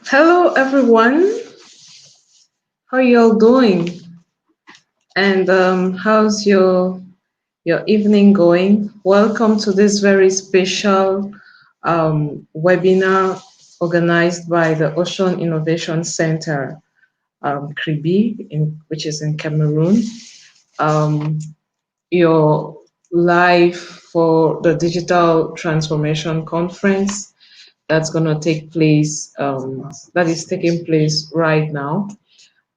Hello, everyone. How are you all doing? And how's your evening going? Welcome to this very special webinar organized by the Ocean Innovation Center, CRIBI, which is in Cameroon. You're live for the Digital Transformation Conference that's going to take place, that is taking place right now.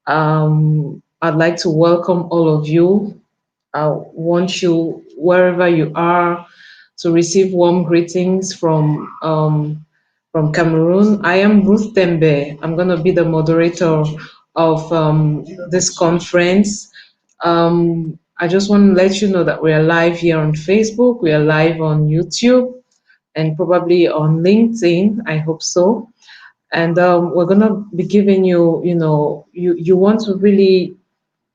I'd like to welcome all of you. I want you, wherever you are, to receive warm greetings from Cameroon. I am Ruth Tembe. I'm going to be the moderator of this conference. I just want to let you know that we are live here on Facebook, we are live on YouTube, and probably on LinkedIn. I hope so. And we're going to be giving you, you want to really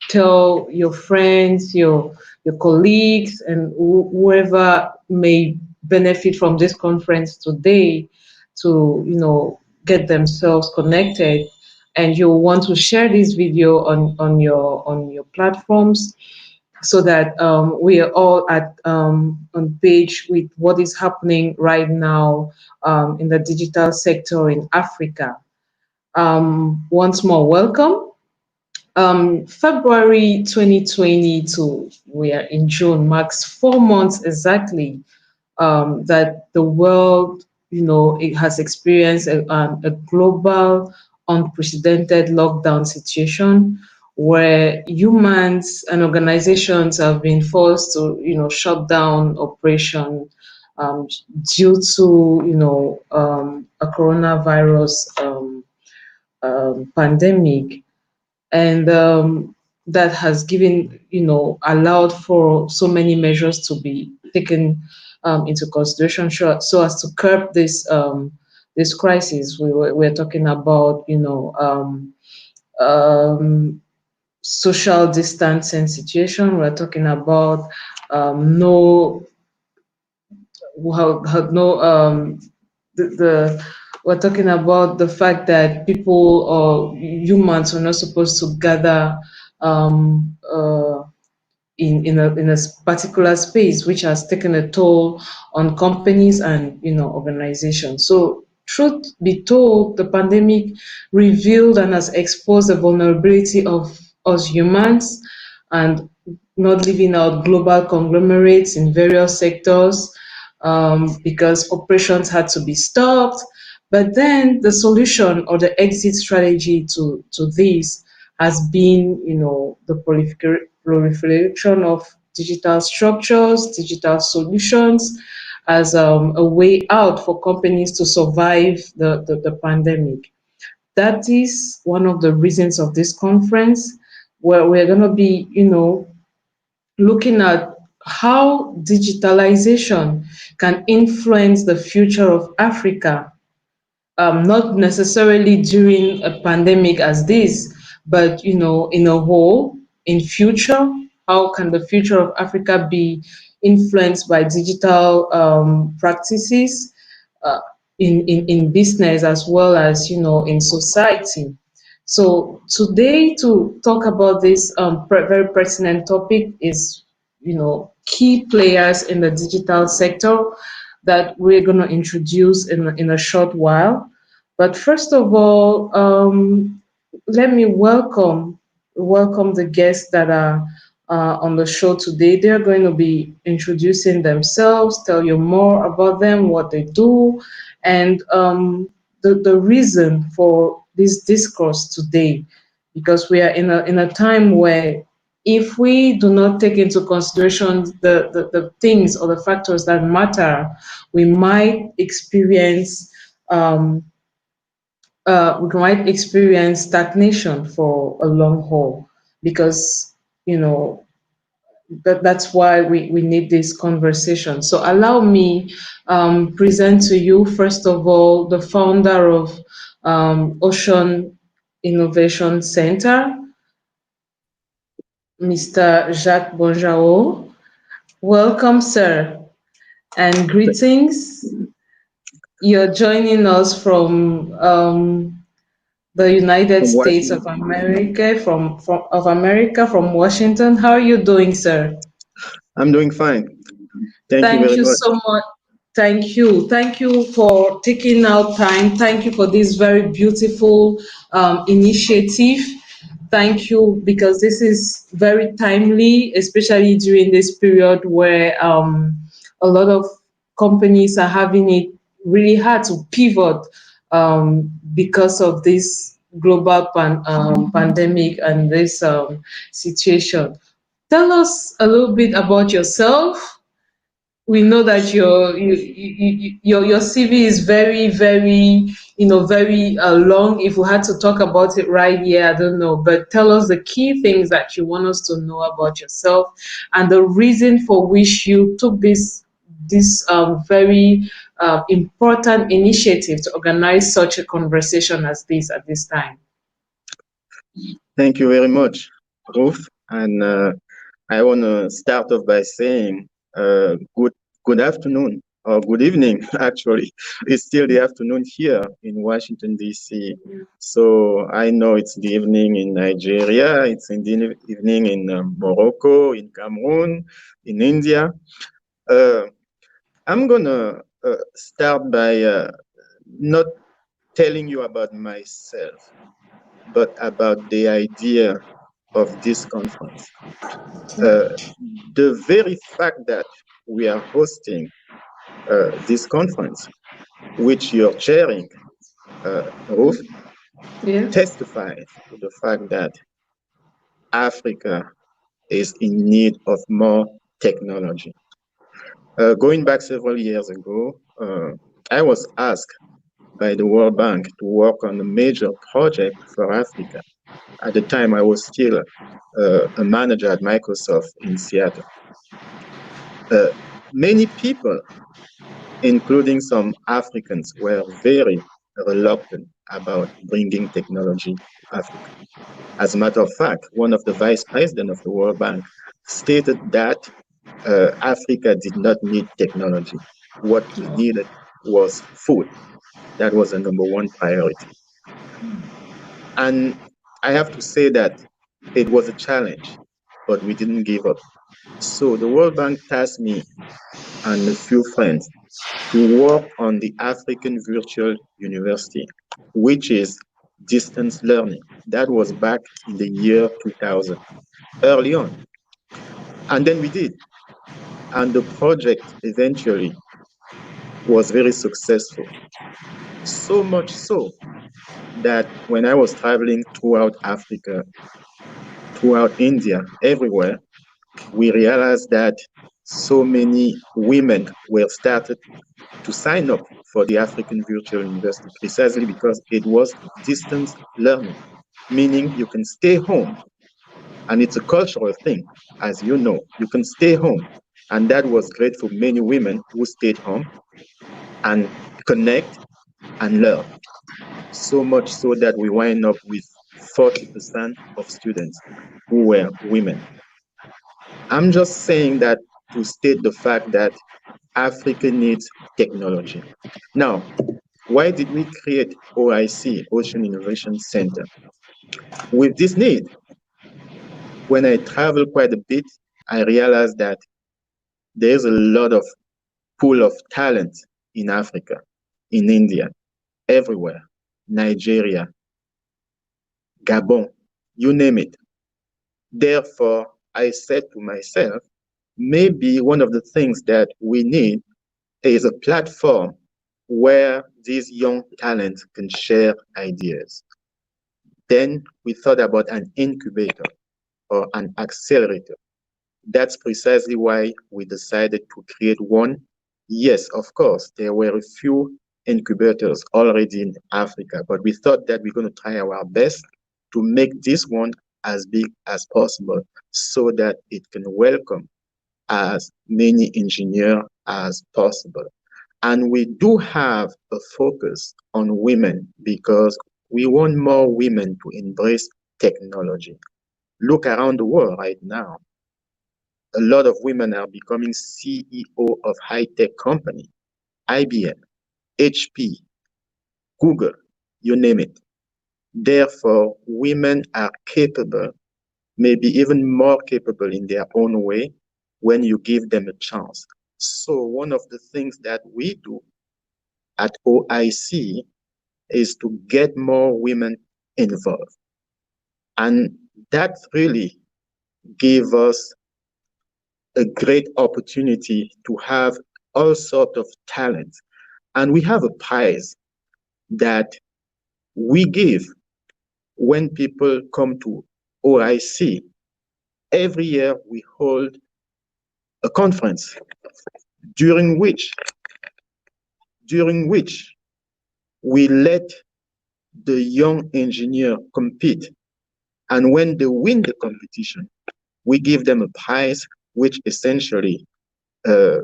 tell your friends, your colleagues, and whoever may benefit from this conference today to, get themselves connected. And you'll want to share this video on your platforms so that we are all on page with what is happening right now in the digital sector in Africa. Once more, welcome. February 2022, we are in June, marks 4 months exactly that the world, it has experienced a global, unprecedented lockdown situation where humans and organizations have been forced to, shut down operation due to, a coronavirus pandemic. And that has given, allowed for so many measures to be taken into consideration so as to curb this crisis. We're talking about, social distancing situation. We're talking about no we're talking about the fact that people or humans are not supposed to gather in a particular space, which has taken a toll on companies and organizations. So truth be told, the pandemic revealed and has exposed the vulnerability of us humans and not leaving out global conglomerates in various sectors because operations had to be stopped. But then the solution or the exit strategy to this has been, the proliferation of digital structures, digital solutions as a way out for companies to survive the pandemic. That is one of the reasons of this conference, where we're going to be, looking at how digitalization can influence the future of Africa, not necessarily during a pandemic as this, but in a whole, in future, how can the future of Africa be influenced by digital practices in business as well as in society? So today, to talk about this very pertinent topic is key players in the digital sector that we're going to introduce in a short while. But first of all, let me welcome the guests that are on the show today. They're going to be introducing themselves, tell you more about them, what they do, and the reason for this discourse today. Because we are in a time where if we do not take into consideration the things or the factors that matter, we might experience stagnation for a long haul, because that's why we need this conversation. So allow me present to you, first of all, the founder of Ocean Innovation Center, Mr. Jacques Bonjao. Welcome, sir, and greetings. You're joining us from the United From States of Washington. America, from Washington. How are you doing, sir? I'm doing fine. Thank you Thank very you much. so much. Thank you. Thank you for taking out time. Thank you for this very beautiful initiative. Thank you because this is very timely, especially during this period where a lot of companies are having it really hard to pivot because of this global pandemic and this situation. Tell us a little bit about yourself. We know that your CV is very, very, very long. If we had to talk about it right here, I don't know, but tell us the key things that you want us to know about yourself and the reason for which you took this very important initiative to organize such a conversation as this at this time. Thank you very much, Ruth. And I want to start off by saying good afternoon or good evening. Actually, it's still the afternoon here in Washington D.C. So I know it's the evening in Nigeria. It's in the evening in Morocco, in Cameroon, in India. Uh, I'm gonna start by not telling you about myself, but about the idea of this conference. Uh, the very fact that we are hosting this conference, which you're chairing, Ruth, Yeah. testifies to the fact that Africa is in need of more technology. Going back several years ago, I was asked by the World Bank to work on a major project for Africa. At the time, I was still a manager at Microsoft in Seattle. Uh, Many people, including some Africans, were very reluctant about bringing technology to Africa. As a matter of fact, one of the vice presidents of the World Bank stated that Africa did not need technology. What we needed was food. That was the number one priority. And I have to say that it was a challenge, but we didn't give up. So the World Bank tasked me and a few friends to work on the African Virtual University, which is distance learning. That was back in the year 2000, early on. And then we did. And the project eventually was very successful. So much so that when I was traveling throughout Africa, throughout India, everywhere, we realized that so many women were started to sign up for the African Virtual University precisely because it was distance learning, meaning you can stay home. And it's a cultural thing, as you know, you can stay home. And that was great for many women who stayed home and connect and learn. So much so that we wind up with 40% of students who were women. I'm just saying that to state the fact that Africa needs technology. Now, why did we create OIC, Ocean Innovation Center? With this need, when I travel quite a bit, I realized that there's a lot of pool of talent in Africa, in India, everywhere, Nigeria, Gabon, you name it. Therefore, I said to myself, maybe one of the things that we need is a platform where these young talents can share ideas. Then we thought about an incubator or an accelerator. That's precisely why we decided to create one. Yes, of course, there were a few incubators already in Africa, but we thought that we're going to try our best to make this one as big as possible so that it can welcome as many engineers as possible. And we do have a focus on women because we want more women to embrace technology. Look around the world right now. a lot of women are becoming CEO of high-tech company, IBM, HP, Google, you name it. Therefore, women are capable, maybe even more capable in their own way when you give them a chance. So one of the things that we do at OIC is to get more women involved. And that really gave us a great opportunity to have all sorts of talents. And we have a prize that we give when people come to OIC. Every year we hold a conference during which during which we let the young engineer compete. And when they win the competition, we give them a prize which essentially uh,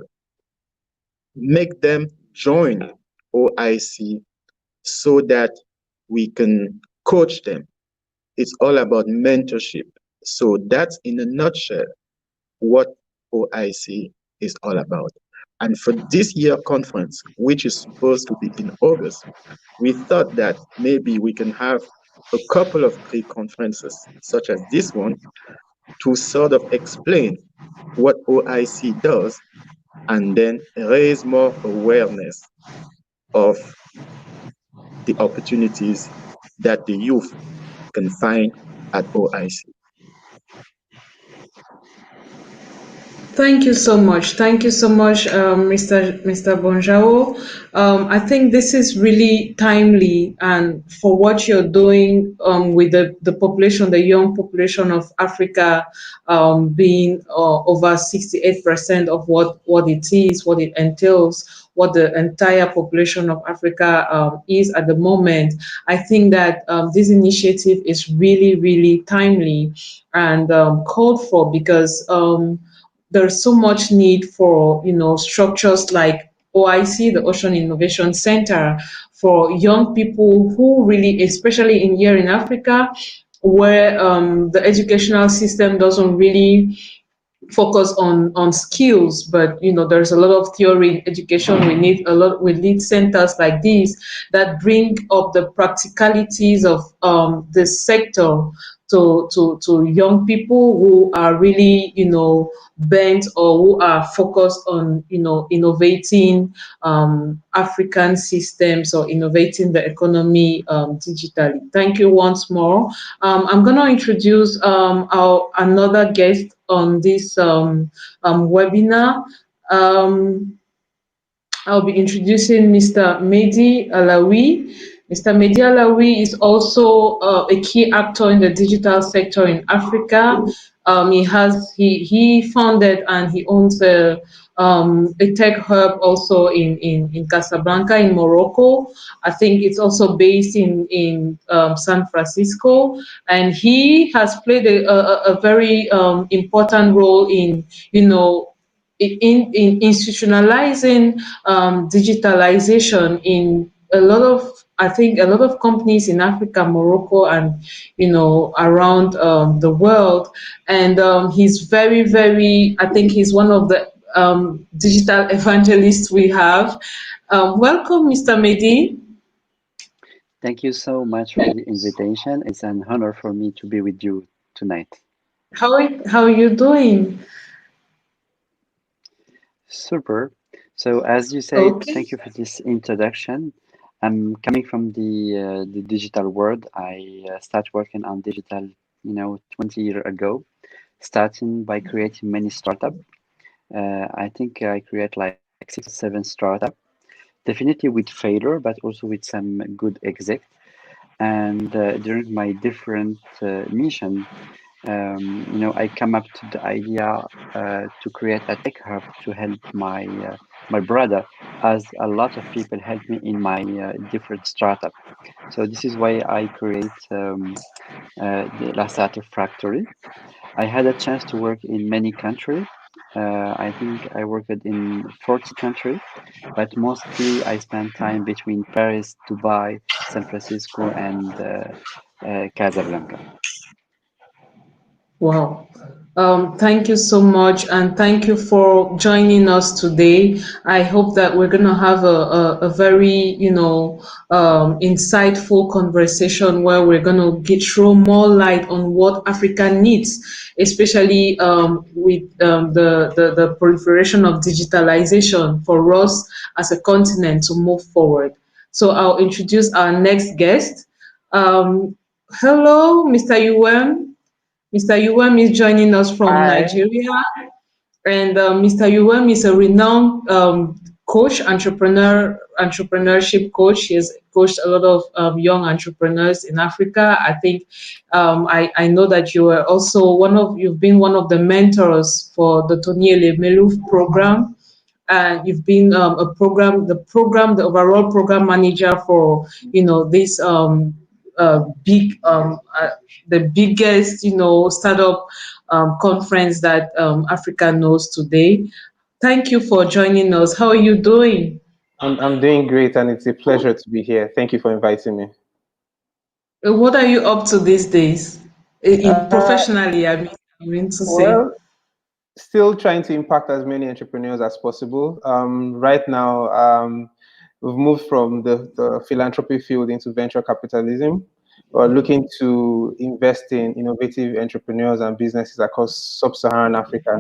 make them join OIC so that we can coach them. It's all about mentorship. So that's in a nutshell what OIC is all about. And for this year conference, which is supposed to be in August, we thought that maybe we can have a couple of pre-conferences, such as this one, to sort of explain what OIC does and then raise more awareness of the opportunities that the youth can find at OIC. Thank you so much. Thank you so much, Mr. Bonjao. I think this is really timely, and for what you're doing with the population, the young population of Africa being over 68% of what it is, what it entails, what the entire population of Africa is at the moment. I think that this initiative is really, really timely and called for because there's so much need for structures like OIC, the Ocean Innovation Center, for young people who really, especially in here in Africa, where the educational system doesn't really focus on skills, but there's a lot of theory in education. We need centers like these that bring up the practicalities of the sector to young people who are really bent or who are focused on innovating African systems or innovating the economy digitally. Thank you once more. I'm going to introduce our another guest on this webinar. Um, I'll be introducing Mr. Mehdi Alawi. Mr. Mehdi Alawi is also a key actor in the digital sector in Africa. He founded and he owns a tech hub also in Casablanca in Morocco. I think it's also based in San Francisco, and he has played a very important role in institutionalizing digitalization in I think a lot of companies in Africa, Morocco, and around the world. And he's very, very. I think he's one of the digital evangelists we have. Welcome, Mr. Mehdi. Thank you so much for the invitation. It's an honor for me to be with you tonight. How are you doing? Super. So, as you said, Okay. thank you for this introduction. I'm coming from the digital world. I started working on digital, 20 years ago, starting by creating many startups. I think I create like 6 or 7 startups, definitely with failure, but also with some good exit. And during my different mission, I come up to the idea to create a tech hub to help my brother, as a lot of people help me in my different startup. So this is why I create the La Startup Factory. I had a chance to work in many countries. I think I worked in 40 countries, but mostly I spent time between Paris, Dubai, San Francisco, and Casablanca. Wow. Thank you so much, and thank you for joining us today. I hope that we're going to have a very, insightful conversation where we're going to get throw more light on what Africa needs, especially with the proliferation of digitalization for us as a continent to move forward. So I'll introduce our next guest. Um, Hello, Mr. Uwem. Mr. Uwem is joining us from Hi. Nigeria, and Mr. Uwem is a renowned coach, entrepreneurship coach. He has coached a lot of young entrepreneurs in Africa. I think I know that you are also you've been one of the mentors for the Tony Melu program. You've been the overall program manager for this big the biggest startup conference that Africa knows today. Thank you for joining us. How are you doing? I'm doing great and it's a pleasure to be here. Thank you for inviting me. What are you up to these days? In Uh, professionally, I mean to say. well, still trying to impact as many entrepreneurs as possible. Right now, we've moved from the philanthropy field into venture capitalism. We're looking to invest in innovative entrepreneurs and businesses across sub-Saharan Africa,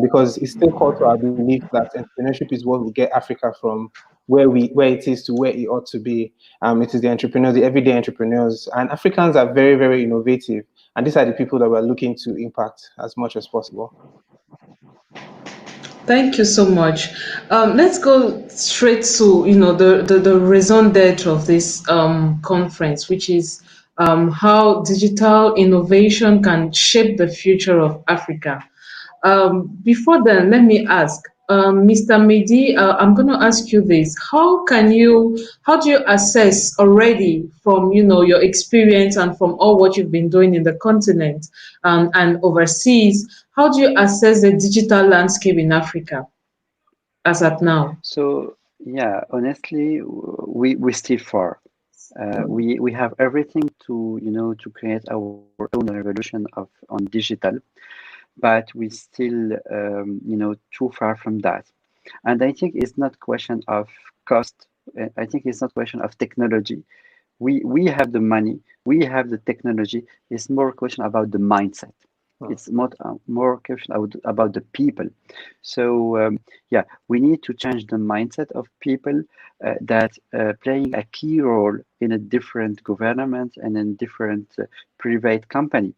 because it's still core to our belief that entrepreneurship is what will get Africa from where it is to where it ought to be. It is the entrepreneurs, the everyday entrepreneurs, and Africans are very, very innovative, and these are the people that we're looking to impact as much as possible. Thank you so much. Let's go straight to the raison d'être of this conference, which is how digital innovation can shape the future of Africa. Before then, let me ask, Mr. Mehdi, I'm going to ask you this: how do you assess already from your experience and from all what you've been doing in the continent and overseas? How do you assess the digital landscape in Africa as at now? So yeah, honestly, we still far. We have everything to to create our own revolution on digital, but we still too far from that. And I think it's not question of cost. I think it's not question of technology. We have the money, we have the technology. It's more question about the mindset. Hmm. It's more question about the people. So yeah, we need to change the mindset of people that playing a key role in a different government and in different private company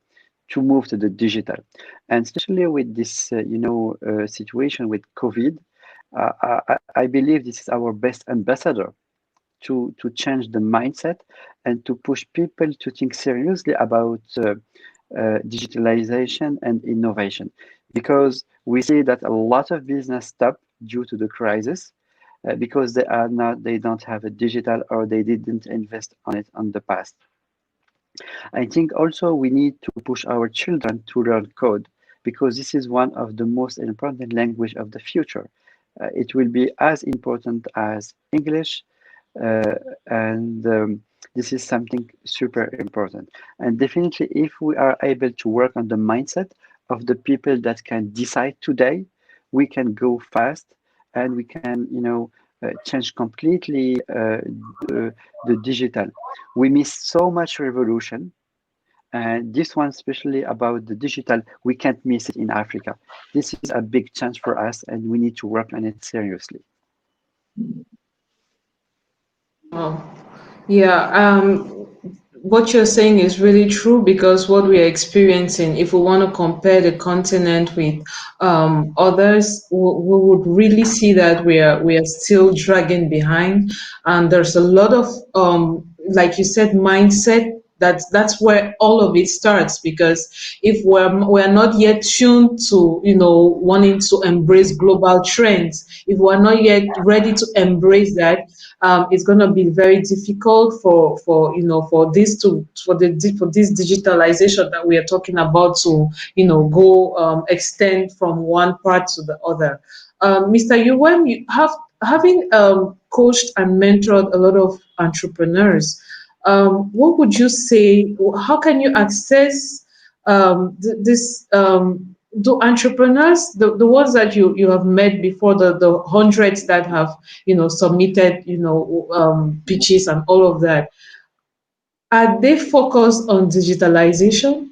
to move to the digital. And especially with this situation with COVID, I believe this is our best ambassador to change the mindset and to push people to think seriously about digitalization and innovation, because we see that a lot of business stop due to the crisis because they don't have a digital, or they didn't invest on it on the past. I think also we need to push our children to learn code, because this is one of the most important language of the future. It will be as important as English, uh, and this is something super important. And definitely, if we are able to work on the mindset of the people that can decide today, we can go fast, and we can, change completely the digital. We miss so much revolution, and this one, especially about the digital, we can't miss it in Africa. This is a big chance for us, and we need to work on it seriously. Wow. Yeah, what you're saying is really true because what we are experiencing, if we want to compare the continent with others, we would really see that we are still dragging behind, and there's a lot of like you said, mindset. That's where all of it starts because if we're not yet tuned to wanting to embrace global trends, if we're not yet ready to embrace that, it's going to be very difficult for for for this digitalization that we are talking about to go extend from one part to the other. Mr. Yuwen, you have having coached and mentored a lot of entrepreneurs. What would you say? How can you access this do entrepreneurs, the ones that you have met before, the hundreds that have submitted pitches and all of that, are they focused on digitalization?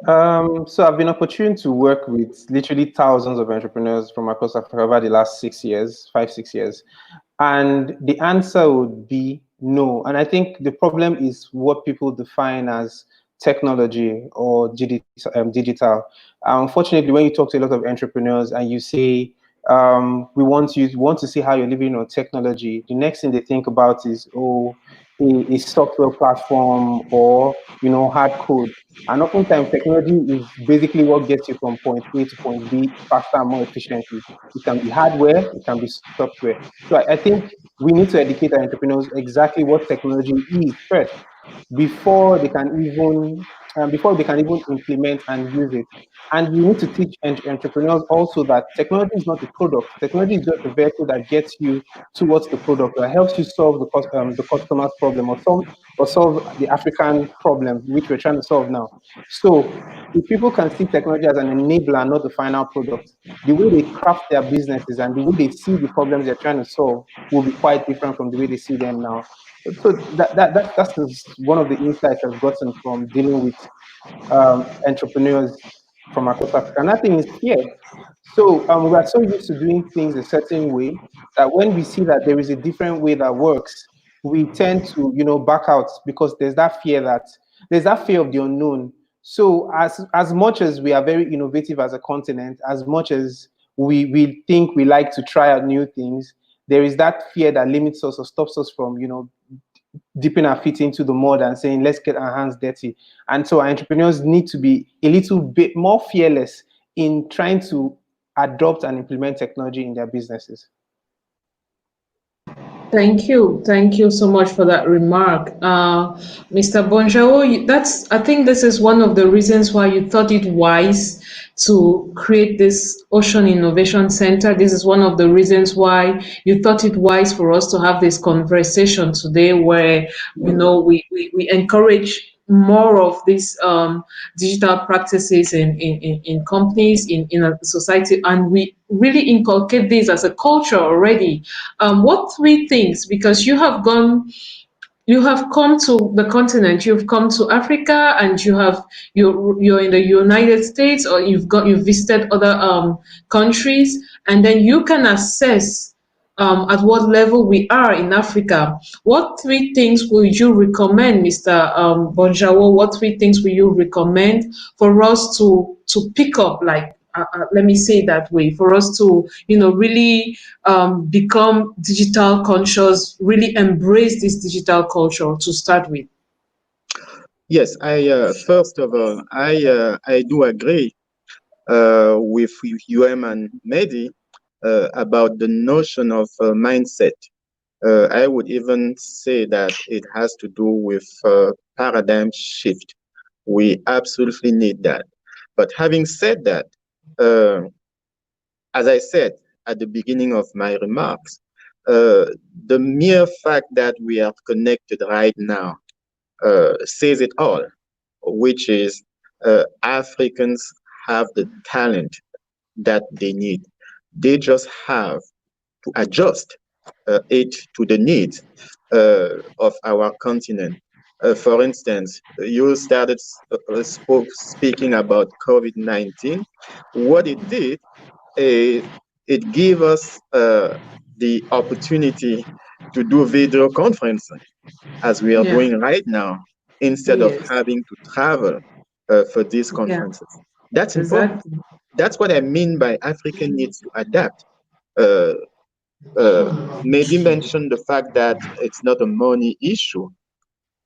So I've been opportune to work with literally thousands of entrepreneurs from across Africa over the last 6 years, 5, 6 years. And the answer would be no. And I think the problem is what people define as technology or digital. Unfortunately, when you talk to a lot of entrepreneurs and you say, we want to see how you're living on technology, the next thing they think about is, oh, a software platform or hard code. And oftentimes, technology is basically what gets you from point A to point B faster and more efficiently. It can be hardware, it can be software. So I think we need to educate our entrepreneurs exactly what technology is first before they can even implement and use it. And we need to teach entrepreneurs also that technology is not the product. Technology is just the vehicle that gets you towards the product, that helps you solve the customer's problem, or solve the African problem which we're trying to solve now. So if people can see technology as an enabler, not the final product, the way they craft their businesses and the way they see the problems they're trying to solve will be quite different from the way they see them now. So that's just one of the insights I've gotten from dealing with entrepreneurs from across Africa. And that thing is fear. So we are so used to doing things a certain way that when we see that there is a different way that works, we tend to, back out because there's that fear of the unknown. So as much as we are very innovative as a continent, as much as we think we like to try out new things, there is that fear that limits us or stops us from, dipping our feet into the mud and saying, let's get our hands dirty. And so our entrepreneurs need to be a little bit more fearless in trying to adopt and implement technology in their businesses. Thank you. Thank you so much for that remark. Mr. Bonjao, I think this is one of the reasons why you thought it wise to create this Ocean Innovation Center. This is one of the reasons why you thought it wise for us to have this conversation today where, we encourage more of these digital practices in companies, in a society, and we really inculcate this as a culture already. What three things, because you have come to the continent, you've come to Africa, and you're in the United States, or you've visited other countries, and then you can assess at what level we are in Africa. What three things would you recommend, Mr. Bonjawo? What three things will you recommend for us to pick up, like let me say it that way, for us to really become digital conscious, really embrace this digital culture to start with? Yes, I first of all, I do agree with and Mehdi about the notion of mindset. I would even say that it has to do with paradigm shift. We absolutely need that. But having said that, uh, as I said at the beginning of my remarks, the mere fact that we are connected right now says it all, which is Africans have the talent that they need. They just have to adjust it to the needs of our continent. For instance, you started speaking about COVID-19. What it did is it gave us the opportunity to do video conferencing as we are Yeah. doing right now instead of Yes. having to travel for these Yeah. conferences. That's important. Exactly. That's what I mean by Africa needs to adapt. Uh, Maybe mention the fact that it's not a money issue.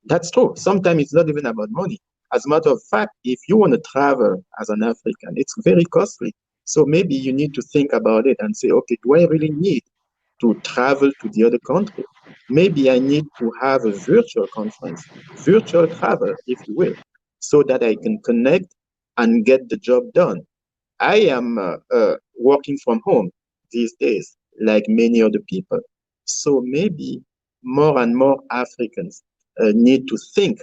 That's true. Sometimes it's not even about money. As a matter of fact, if you want to travel as an African, it's very costly. So maybe you need to think about it and say, okay, do I really need to travel to the other country? Maybe I need to have a virtual conference, virtual travel, if you will, so that I can connect and get the job done. I am working from home these days, like many other people. So maybe more and more Africans need to think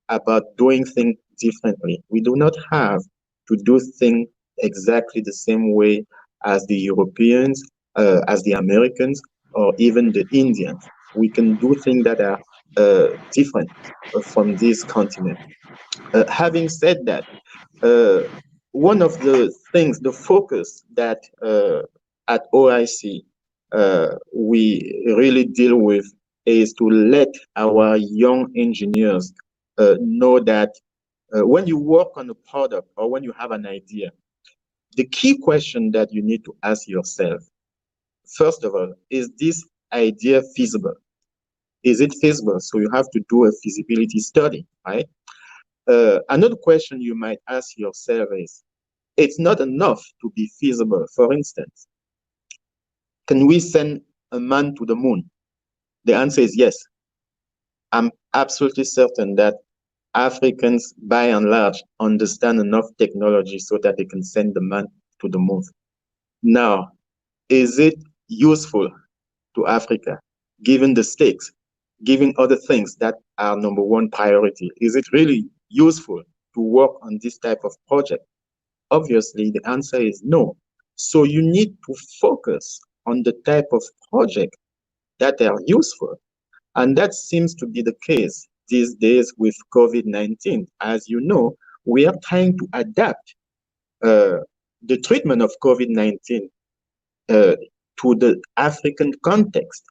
about doing things differently. We do not have to do things exactly the same way as the Europeans, as the Americans, or even the Indians. We can do things that are different from this continent. Having said that, uh, one of the things, the focus that at OIC we really deal with is to let our young engineers know that when you work on a product or when you have an idea, the key question that you need to ask yourself, first of all, is this idea feasible? Is it feasible? So you have to do a feasibility study, right? Another question you might ask yourself is, it's not enough to be feasible. For instance, can we send a man to the moon? The answer is yes. I'm absolutely certain that Africans, by and large, understand enough technology so that they can send the man to the moon. Now, is it useful to Africa, given the stakes, given other things that are number one priority? Is it really useful to work on this type of project? Obviously, the answer is no. So you need to focus on the type of project that are useful. And that seems to be the case these days with COVID-19. As you know, we are trying to adapt uh, the treatment of COVID-19 uh, to the African context.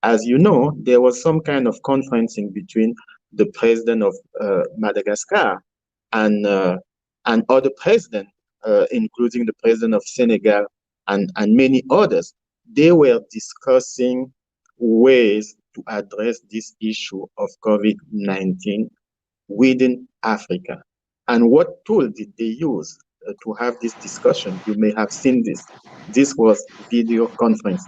As you know, there was some kind of conferencing between the president of Madagascar and uh, and other presidents, including the president of Senegal and many others. They were discussing ways to address this issue of COVID-19 within Africa. And what tool did they use to have this discussion? You may have seen this. This was video conference.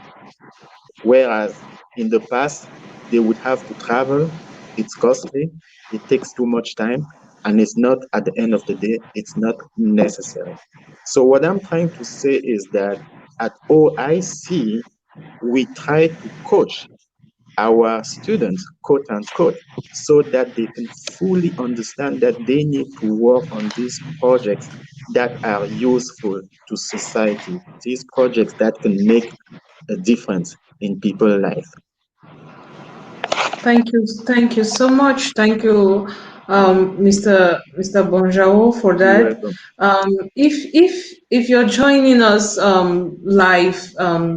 Whereas in the past, they would have to travel, it's costly, it takes too much time, and it's not, at the end of the day, it's not necessary. So, what I'm trying to say is that at OIC, we try to coach our students, quote unquote, so that they can fully understand that they need to work on these projects that are useful to society, these projects that can make a difference in people's life. Thank you so much. Thank you, Mr. Bonjao, for You're that. welcome. If you're joining us live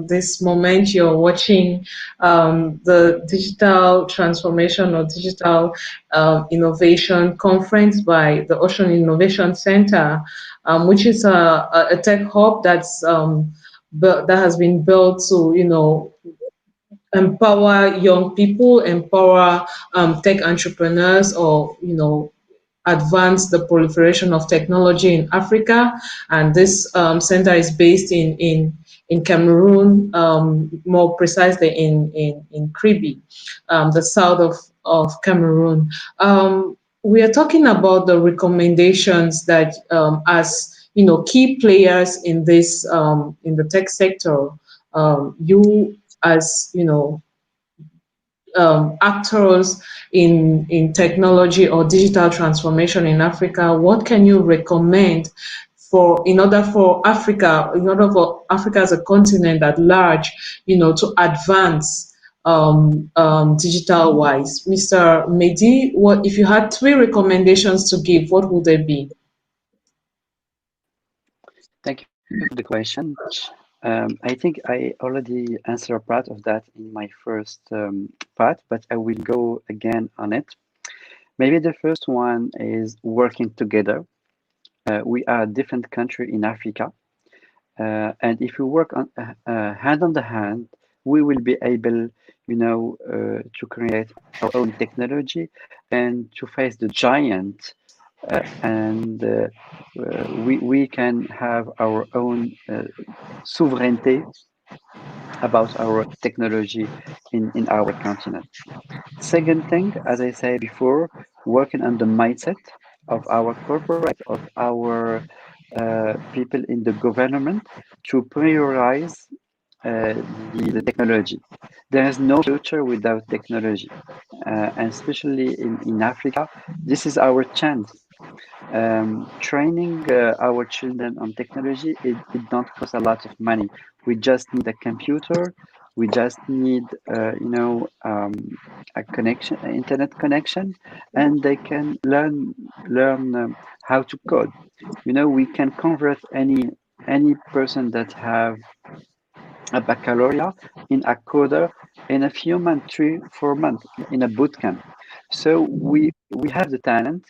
this moment, you're watching the digital transformation or digital innovation conference by the Ocean Innovation Center, which is a tech hub that has been built to empower young people, empower tech entrepreneurs, or advance the proliferation of technology in Africa. And this center is based in Cameroon, more precisely in Kribi, the south of Cameroon. We are talking about the recommendations that, as key players in this in the tech sector, you as actors in technology or digital transformation in Africa, what can you recommend in order for Africa as a continent at large, to advance digital wise? Mr. Mehdi, what if you had three recommendations to give, what would they be? Thank you for the question. I think I already answered part of that in my first part, but I will go again on it. Maybe the first one is working together. We are a different country in Africa, and if we work on hand on the hand, we will be able, to create our own technology and to face the giant, and we can have our own sovereignty about our technology in our continent. Second thing, as I said before, working on the mindset of our corporate, of our people in the government to prioritize the technology. There is no future without technology. And especially in Africa, this is our chance. Training our children on technology, it don't cost a lot of money. We just need a computer. We just need, a connection, an internet connection, and they can learn how to code. We can convert any person that have a baccalaureate in a coder in a few months, 3 4 months in a boot camp. So we have the talent.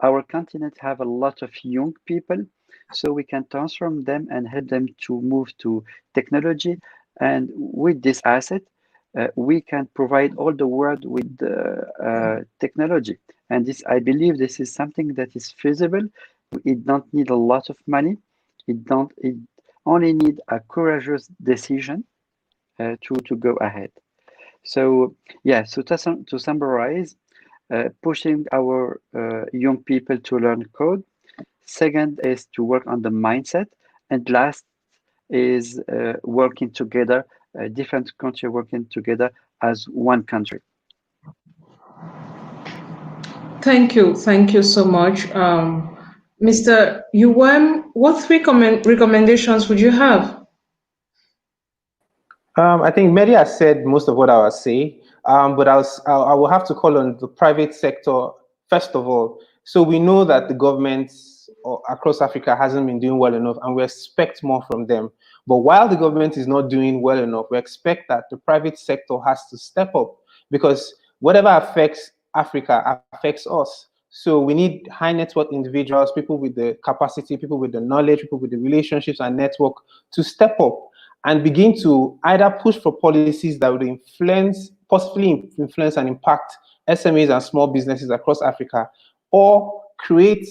Our continent have a lot of young people, so we can transform them and help them to move to technology. And with this asset, we can provide all the world with technology. And this, I believe, this is something that is feasible. It don't need a lot of money. It only need a courageous decision to go ahead. So yeah, so to summarize, pushing our young people to learn code. Second is to work on the mindset, and last is working together, different country working together as one country. Thank you so much, Mr. UM. What three recommendations would you have? I think Mary has said most of what I will say, but I will have to call on the private sector first of all. So we know that the government across Africa hasn't been doing well enough, and we expect more from them. But while the government is not doing well enough, we expect that the private sector has to step up, because whatever affects Africa affects us. So we need high network individuals, people with the capacity, people with the knowledge, people with the relationships and network to step up and begin to either push for policies that would possibly influence and impact SMEs and small businesses across Africa, or create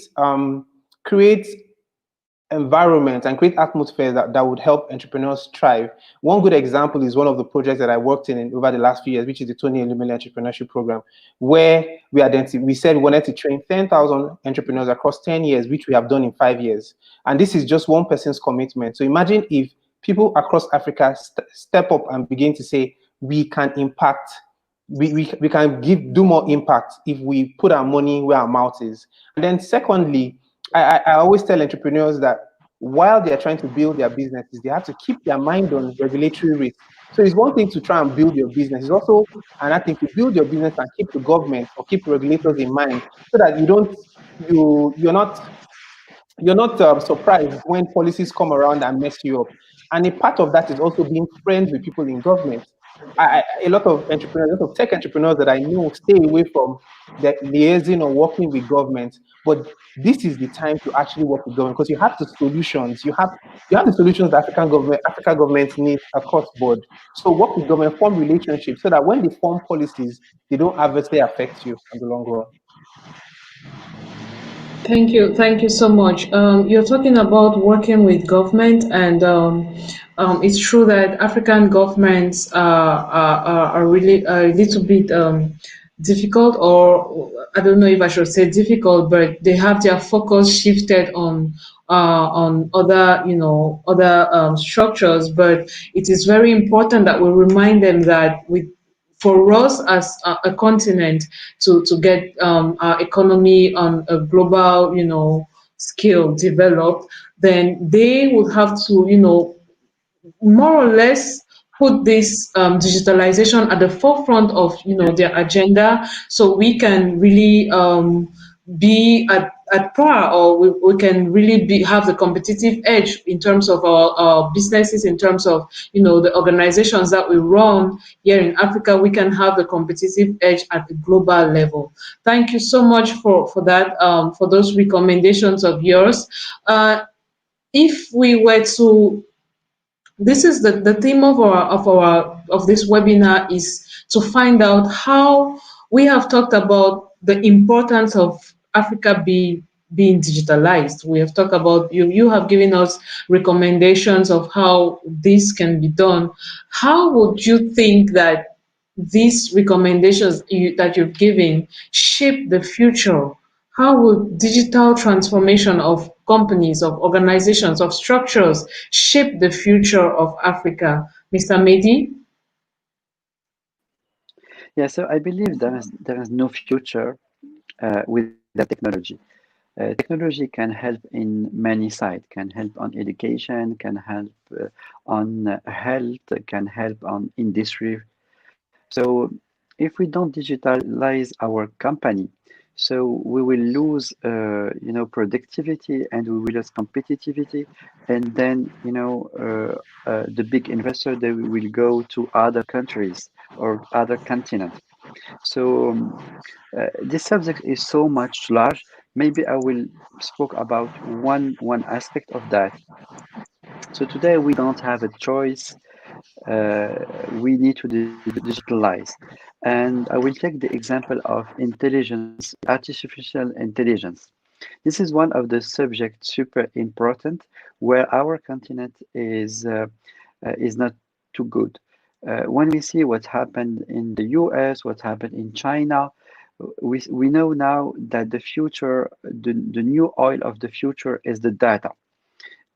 environment and create atmosphere that would help entrepreneurs thrive. One good example is one of the projects that I worked in over the last few years, which is the Tony Elumelu Entrepreneurship Program, where we said we wanted to train 10,000 entrepreneurs across 10 years, which we have done in 5 years. And this is just one person's commitment. So imagine if people across Africa step up and begin to say, we can impact, we can do more impact if we put our money where our mouth is. And then secondly, I always tell entrepreneurs that while they are trying to build their businesses, they have to keep their mind on regulatory risk. So it's one thing to try and build your business. It's also another thing to build your business and keep the government or keep regulators in mind, so that you're not surprised when policies come around and mess you up. And a part of that is also being friends with people in government. A lot of entrepreneurs, a lot of tech entrepreneurs that I know stay away from the liaising or working with government. But this is the time to actually work with government, because you have the solutions. You have the solutions that African governments need across board. So work with government, form relationships, so that when they form policies, they don't adversely affect you in the long run. Thank you so much. You're talking about working with government, and it's true that African governments are really a little bit difficult, or I don't know if I should say difficult, but they have their focus shifted on other, other structures. But it is very important that we remind them that with for us as a continent to get our economy on a global, scale developed, then they would have to, more or less put this digitalization at the forefront of their agenda, so we can really be at par, or we can really have the competitive edge in terms of our businesses, in terms of the organizations that we run here in Africa. We can have the competitive edge at the global level. Thank you so much for that, for those recommendations of yours. If we were to This is the theme of this webinar, is to find out how we have talked about the importance of Africa being digitalized. We have talked about, you have given us recommendations of how this can be done. How would you think that these recommendations that you've given shape the future? How will digital transformation of companies, of organizations, of structures shape the future of Africa? Mr. Mehdi? Yeah, so I believe there is no future without technology. Technology can help in many sides, can help on education, can help on health, can help on industry. So if we don't digitalize our company, so we will lose, productivity, and we will lose competitivity, and then, the big investor, they will go to other countries or other continents. So this subject is so much large. Maybe I will spoke about one aspect of that. So today we don't have a choice. We need to digitalize. And I will take the example of intelligence, artificial intelligence. This is one of the subjects super important where our continent is not too good. When we see what happened in the US, what happened in China, we know now that the future, the new oil of the future is the data.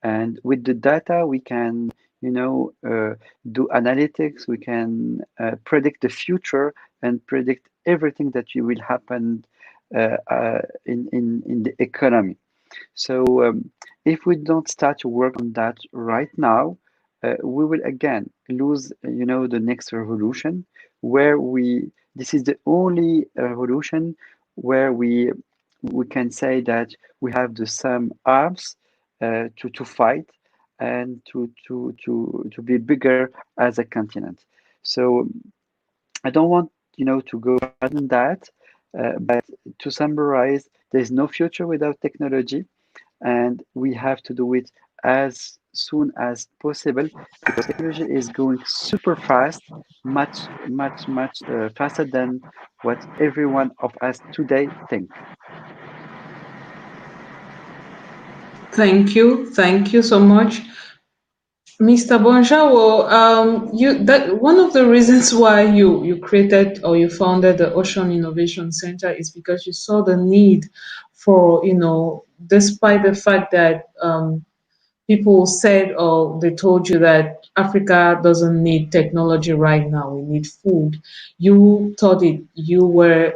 And with the data, we can, do analytics. We can predict the future and predict everything that will happen in the economy. So if we don't start to work on that right now, we will again lose, the next revolution where this is the only revolution where we can say that we have the same arms to fight and to be bigger as a continent. So I don't want, to go further than that, but to summarize, there's no future without technology, and we have to do it as soon as possible because technology is going super fast, much, much, much faster than what every one of us today think. Thank you so much. Mr. Bonjawo, you that one of the reasons why you created or you founded the Ocean Innovation Center is because you saw the need for, despite the fact that people said or they told you that Africa doesn't need technology right now, we need food. You thought it, you were,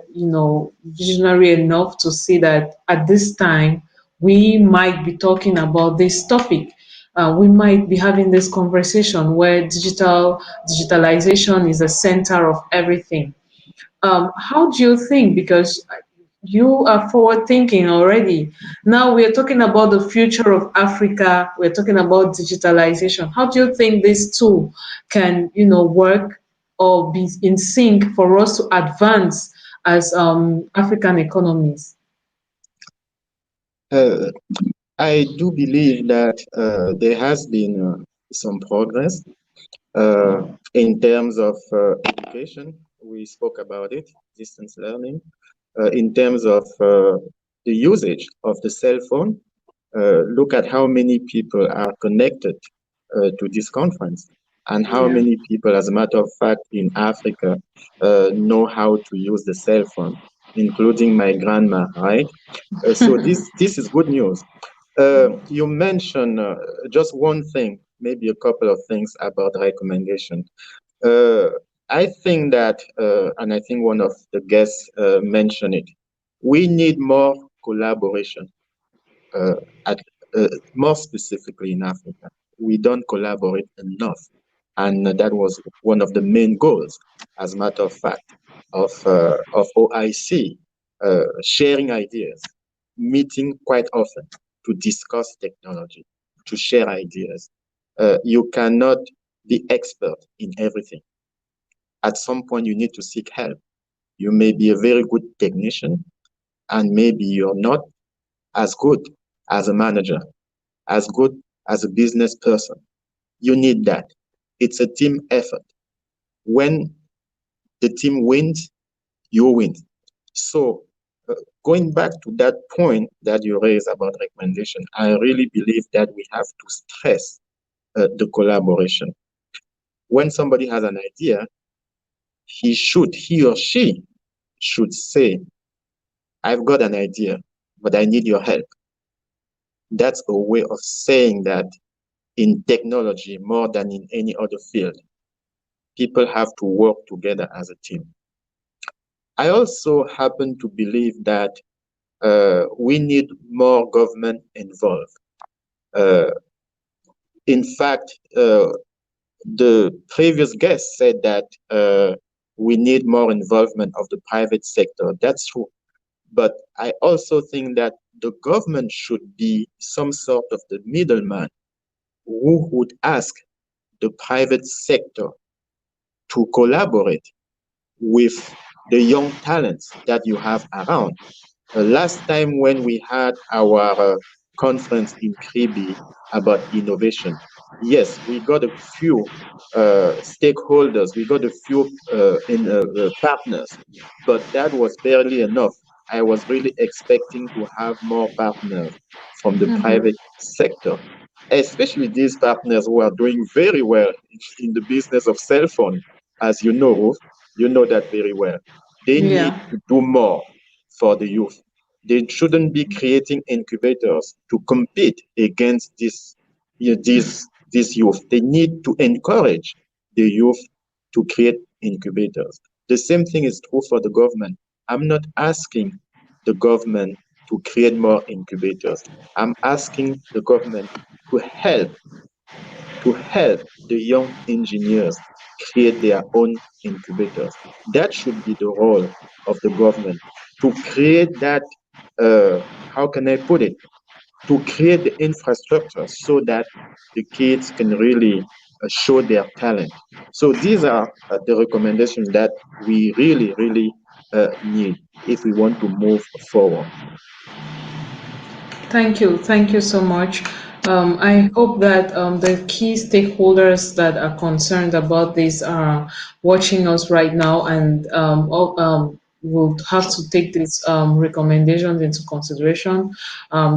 visionary enough to see that at this time we might be talking about this topic. We might be having this conversation where digitalization is the center of everything. How do you think? Because you are forward thinking already. Now we are talking about the future of Africa. We're talking about digitalization. How do you think these two can, work or be in sync for us to advance as African economies? Uh, I do believe that there has been some progress uh, in terms of education. We spoke about it, distance learning. In terms of the usage of the cell phone, look at how many people are connected to this conference and how Yeah. many people, as a matter of fact, in Africa know how to use the cell phone, including my grandma, right? So this is good news. You mentioned just one thing, maybe a couple of things about recommendation. Uh, I think that, and I think one of the guests mentioned it, we need more collaboration, uh, at, more specifically in Africa. We don't collaborate enough. And that was one of the main goals, as a matter of fact, of OIC, sharing ideas, meeting quite often to discuss technology, to share ideas. You cannot be expert in everything. At some point, you need to seek help. You may be a very good technician, and maybe you're not as good as a manager, as good as a business person. You need that. It's a team effort. When the team wins, you win. So, uh, going back to that point that you raised about recommendation, I really believe that we have to stress the collaboration. When somebody has an idea, he or she should say, I've got an idea, but I need your help. That's a way of saying that in technology, more than in any other field, people have to work together as a team. I also happen to believe that we need more government involved. Uh, in fact, the previous guest said that we need more involvement of the private sector. That's true. But I also think that the government should be some sort of the middleman who would ask the private sector to collaborate with the young talents that you have around. Last time when we had our conference in Kribi about innovation, yes, we got a few stakeholders, we got a few partners, but that was barely enough. I was really expecting to have more partners from the private sector, especially these partners who are doing very well in the business of cell phone. As you know, Ruth, you know that very well. They need Yeah. to do more for the youth. They shouldn't be creating incubators to compete against this youth. They need to encourage the youth to create incubators. The same thing is true for the government. I'm not asking the government to create more incubators. I'm asking the government to help the young engineers create their own incubators. That should be the role of the government to create that, how can I put it, to create the infrastructure so that the kids can really show their talent. So these are the recommendations that we really, really need if we want to move forward. Thank you so much. I hope that the key stakeholders that are concerned about this are watching us right now and will have to take these recommendations into consideration.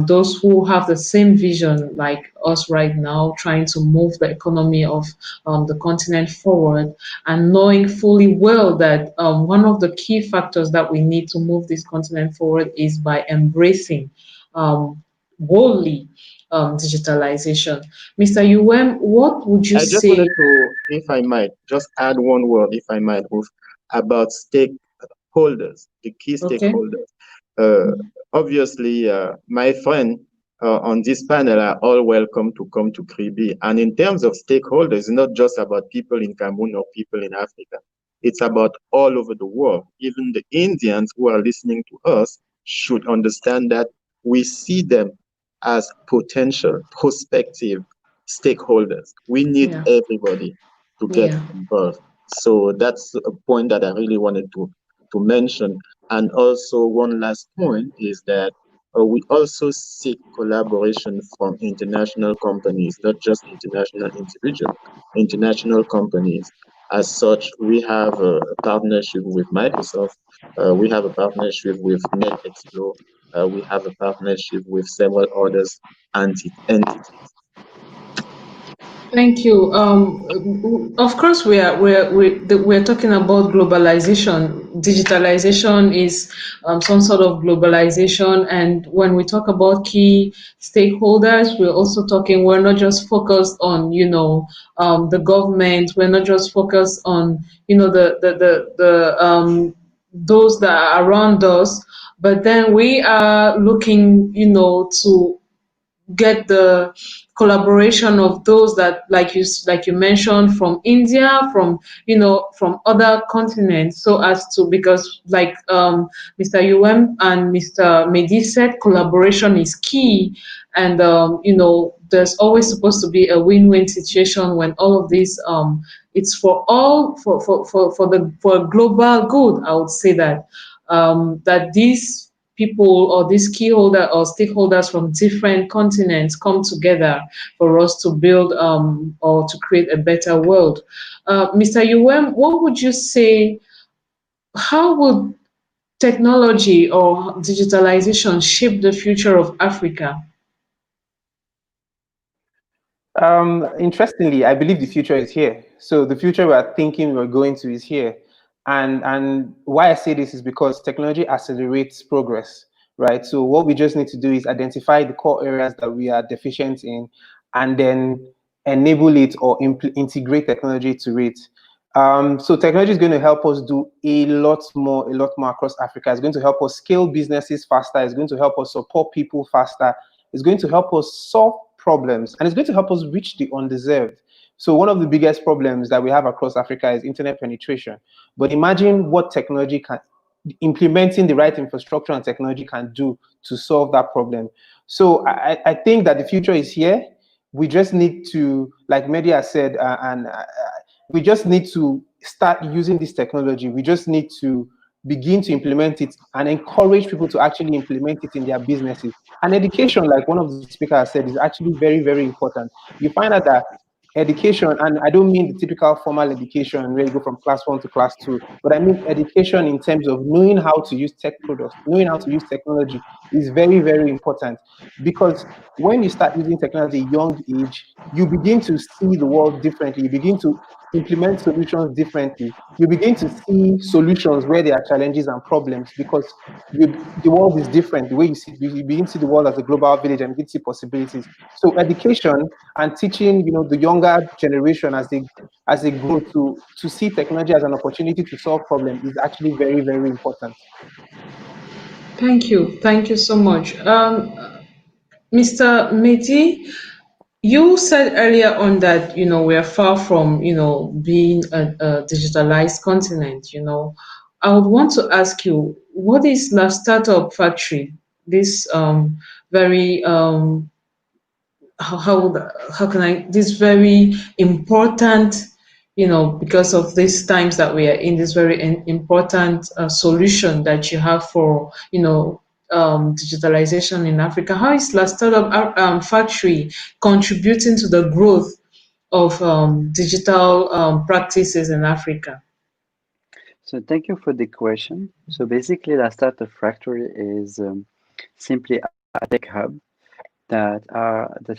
Those who have the same vision like us right now, trying to move the economy of the continent forward, and knowing fully well that one of the key factors that we need to move this continent forward is by embracing boldly digitalization. Mr. UM, what would you I just say? wanted to, if I might, just add one word, if I might, Ruth, about stakeholders, the key Okay. stakeholders. Uh, Obviously, my friend on this panel are all welcome to come to Kribi. And in terms of stakeholders, it's not just about people in Cameroon or people in Africa. It's about all over the world. Even the Indians who are listening to us should understand that we see them as potential, prospective stakeholders. We need Yeah. everybody to get Yeah. involved. So that's a point that I really wanted to mention. And also, one last point is that we also seek collaboration from international companies, not just international individuals, international companies. As such, we have a partnership with Microsoft, we have a partnership with NetExplore, we have a partnership with several others entities. Thank you. Of course, we're talking about globalization. Digitalization is some sort of globalization, and when we talk about key stakeholders, we're also talking. We're not just focused on the government. We're not just focused on the those that are around us, but then we are looking to get the collaboration of those that like you mentioned from India, from from other continents, so as to, because like Mr. UM and Mr. Mehdi said, collaboration is key. And there's always supposed to be a win-win situation when all of this it's for all, for a global good. I would say that that these people or these key holder or stakeholders from different continents come together for us to build or to create a better world. Mr. UM, what would you say? How would technology or digitalization shape the future of Africa? Interestingly, I believe the future is here. So the future we are thinking we're going to is here. And why I say this is because technology accelerates progress, right? So what we just need to do is identify the core areas that we are deficient in, and then enable it or integrate technology to it. So technology is going to help us do a lot more across Africa. It's going to help us scale businesses faster. It's going to help us support people faster. It's going to help us solve problems, and it's going to help us reach the undeserved. So one of the biggest problems that we have across Africa is internet penetration. But imagine what technology can, implementing the right infrastructure and technology can do to solve that problem. So I think that the future is here. We just need to, like Media said, and we just need to start using this technology. We just need to begin to implement it and encourage people to actually implement it in their businesses. And education, like one of the speakers said, is actually very, very important. You find out that education, and I don't mean the typical formal education where you go from class 1 to class 2, but I mean education in terms of knowing how to use tech products, knowing how to use technology is very, very important. Because when you start using technology at a young age, you begin to see the world differently. You begin to implement solutions differently. You begin to see solutions where there are challenges and problems, because the world is different. The way you see, you begin to see the world as a global village and begin to see possibilities. So education and teaching, the younger generation as they grow to see technology as an opportunity to solve problems is actually very, very important. Thank you so much. Mr. Mehdi, you said earlier on that we are far from being a digitalized continent. I would want to ask you, what is La Startup Factory? This very how can I this very important, because of these times that we are in, this very important solution that you have for digitalization in Africa. How is La Startup Factory contributing to the growth of digital practices in Africa? So thank you for the question. So basically, the Startup Factory is simply a tech hub that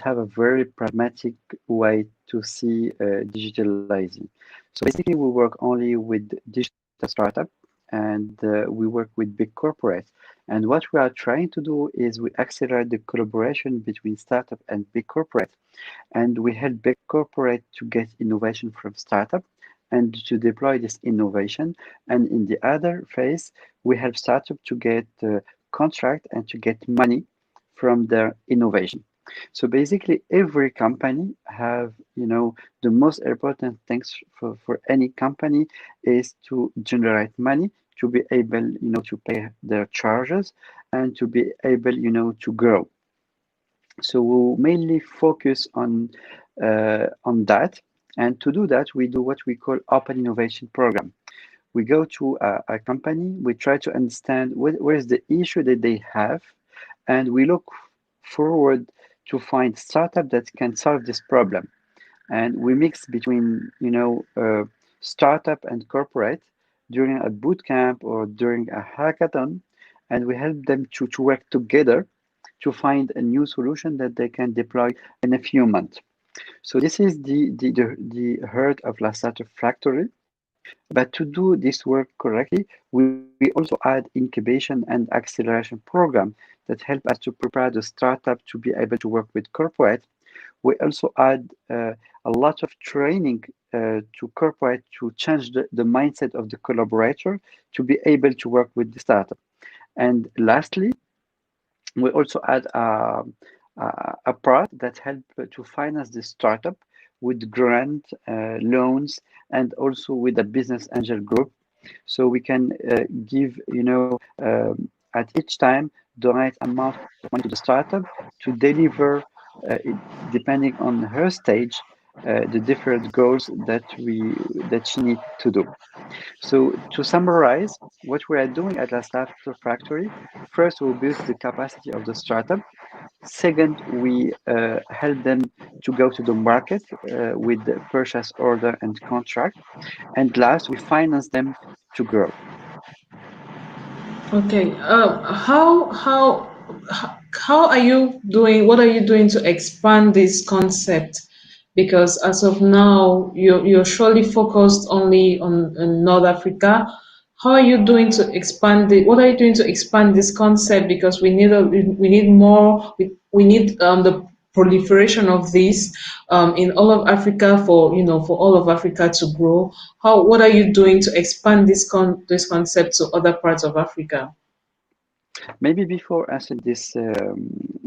have a very pragmatic way to see digitalizing. So basically, we work only with digital startup, and we work with big corporates. And what we are trying to do is we accelerate the collaboration between startup and big corporates, and we help big corporate to get innovation from startup and to deploy this innovation. And in the other phase, we help startup to get contract and to get money from their innovation. So basically, every company have, the most important things for any company is to generate money, to be able, to pay their charges, and to be able, to grow. So we'll mainly focus on that. And to do that, we do what we call open innovation program. We go to a company, we try to understand where is the issue that they have, and we look forward to find startup that can solve this problem. And we mix between, startup and corporate during a boot camp or during a hackathon, and we help them to work together to find a new solution that they can deploy in a few months. So this is the heart of La Startup Factory. But to do this work correctly, we also add incubation and acceleration program that help us to prepare the startup to be able to work with corporate. We also add a lot of training to corporate to change the mindset of the collaborator to be able to work with the startup. And lastly, we also add a part that help to finance the startup with grant, loans, and also with a business angel group. So we can give, at each time, the right amount of money to the startup to deliver, depending on her stage, the different goals that she need to do. So to summarize, what we are doing at La Startup Factory, first we build the capacity of the startup. Second, we help them to go to the market with the purchase order and contract. And last, we finance them to grow. Okay. How are you doing? What are you doing to expand this concept? Because as of now, you're surely focused only on North Africa. How are you doing to expand it? What are you doing to expand this concept? Because we need more. We need the proliferation of this in all of Africa for for all of Africa to grow? What are you doing to expand this concept to other parts of Africa? Maybe before answering this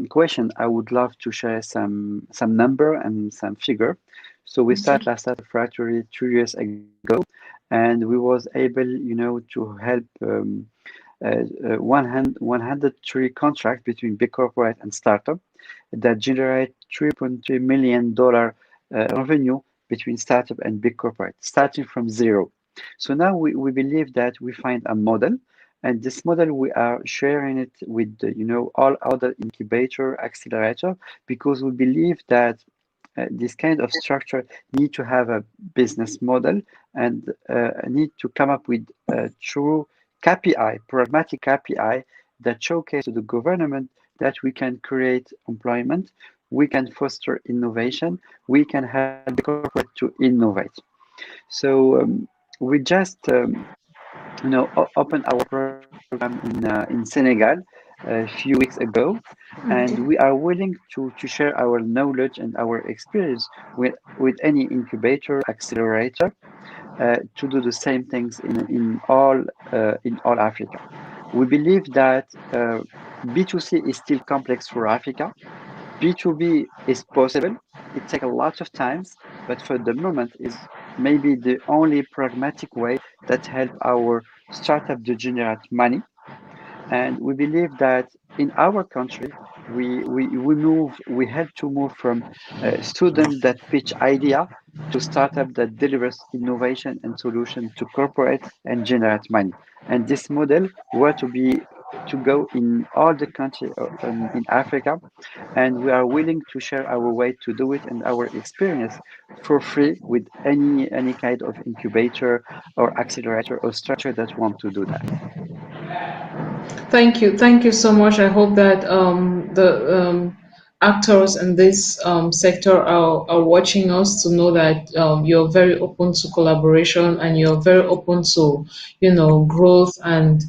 question, I would love to share some number and some figure. So we Okay. started last at factory 2 years ago, and we was able, to help 103 contracts between big corporate and startup that generate $3.3 million revenue between startup and big corporate, starting from zero. So now we believe that we find a model, and this model we are sharing it with all other incubator accelerator, because we believe that this kind of structure need to have a business model, and need to come up with a true KPI, pragmatic KPI, that showcase to the government that we can create employment, we can foster innovation, we can help the corporate to innovate. So we just opened our program in Senegal a few weeks ago, and we are willing to share our knowledge and our experience with any incubator accelerator to do the same things in all Africa. We believe that B2C is still complex for Africa. B2B is possible. It takes a lot of times, but for the moment is maybe the only pragmatic way that help our startup to generate money. And we believe that in our country, we have to move from student that pitch idea to startup that delivers innovation and solution to corporate and generate money. And this model were to go in all the country in Africa, and we are willing to share our way to do it and our experience for free with any kind of incubator or accelerator or structure that want to do that. Thank you so much. I hope that the actors in this sector are watching us to know that you're very open to collaboration and you're very open to growth and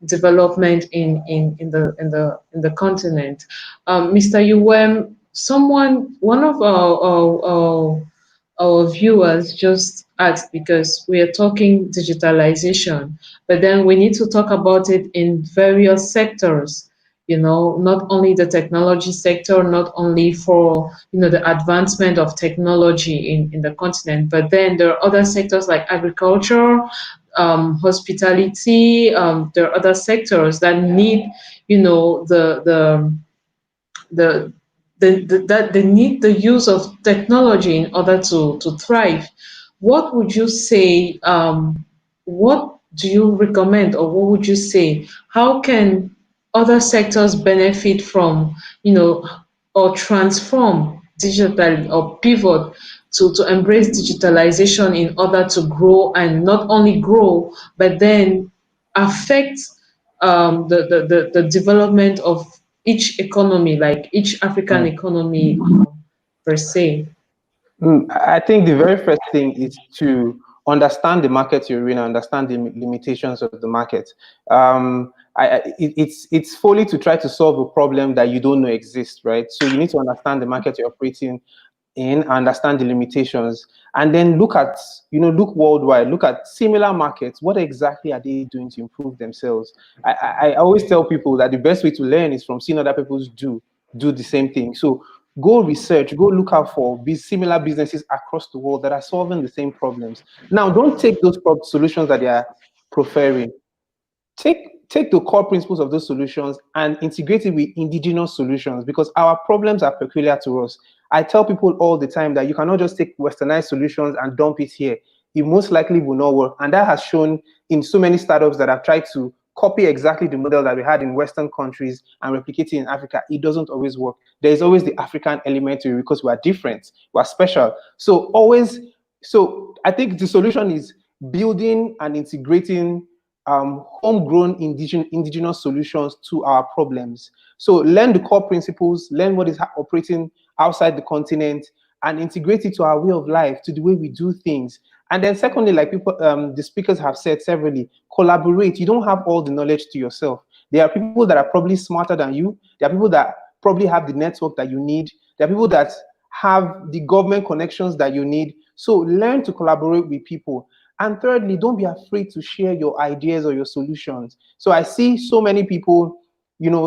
development in the continent. Mr. Uwem, one of our viewers just asked, because we are talking digitalization, but then we need to talk about it in various sectors, not only the technology sector, not only for the advancement of technology in the continent, but then there are other sectors like agriculture, hospitality. There are other sectors that need the that they need the use of technology in order to thrive. What would you say? What do you recommend, or what would you say? How can other sectors benefit from, or transform digitally, or pivot to embrace digitalization in order to grow, and not only grow, but then affect the development of each economy, like each African Mm. economy per se. I think the very first thing is to understand the market you're in, understand the limitations of the market. It's folly to try to solve a problem that you don't know exists, right? So you need to understand the market you're operating in, understand the limitations, and then look worldwide, look at similar markets. What exactly are they doing to improve themselves? I always tell people that the best way to learn is from seeing other people do the same thing. So go research, go look out for similar businesses across the world that are solving the same problems. Now, don't take those solutions that they are preferring. Take the core principles of those solutions and integrate it with indigenous solutions, because our problems are peculiar to us. I tell people all the time that you cannot just take westernized solutions and dump it here. It most likely will not work. And that has shown in so many startups that have tried to copy exactly the model that we had in Western countries and replicate it in Africa. It doesn't always work. There is always the African element to it, because we are different, we are special. So I think the solution is building and integrating homegrown indigenous solutions to our problems. So learn the core principles, learn what is operating outside the continent, and integrate it to our way of life, to the way we do things. And then secondly, like the speakers have said severally, collaborate. You don't have all the knowledge to yourself. There are people that are probably smarter than you. There are people that probably have the network that you need. There are people that have the government connections that you need. So learn to collaborate with people. And thirdly, don't be afraid to share your ideas or your solutions. So I see so many people,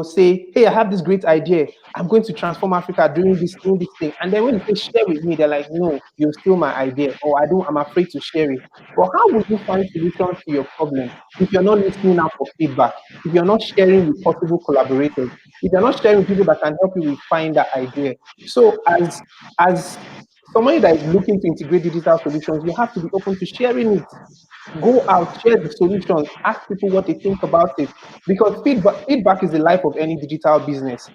say, hey, I have this great idea. I'm going to transform Africa doing this thing. And then when you say share with me, they're like, no, you're still my idea, or I'm afraid to share it. But how will you find solutions to your problem if you're not listening out for feedback, if you're not sharing with possible collaborators, if you're not sharing with people that can help you refine that idea? So as somebody that is looking to integrate digital solutions, you have to be open to sharing it. Go out, share the solutions, ask people what they think about it. Because feedback is the life of any digital business.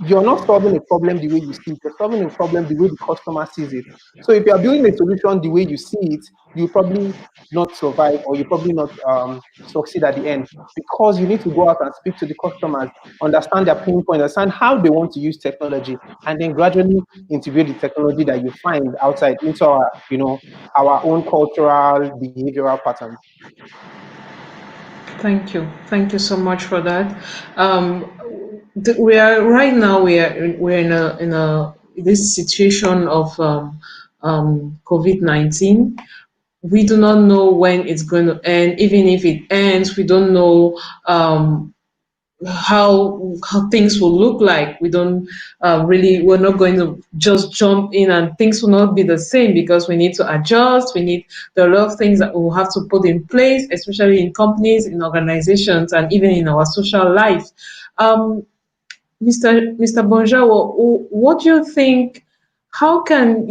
You're not solving a problem the way you see it, you're solving a problem the way the customer sees it. So if you're building a solution the way you see it, you probably not survive, or you probably not succeed at the end, because you need to go out and speak to the customers, understand their pain point, understand how they want to use technology, and then gradually integrate the technology that you find outside into our own cultural behavioral patterns. Thank you so much for that. Um, we are right now. We're in a this situation of COVID-19. We do not know when it's going to end. Even if it ends, we don't know how things will look like. We don't really. We're not going to just jump in and things will not be the same because we need to adjust. There are a lot of things that we'll have to put in place, especially in companies, in organizations, and even in our social life. Um, Mr. Bonja, what do you think? How can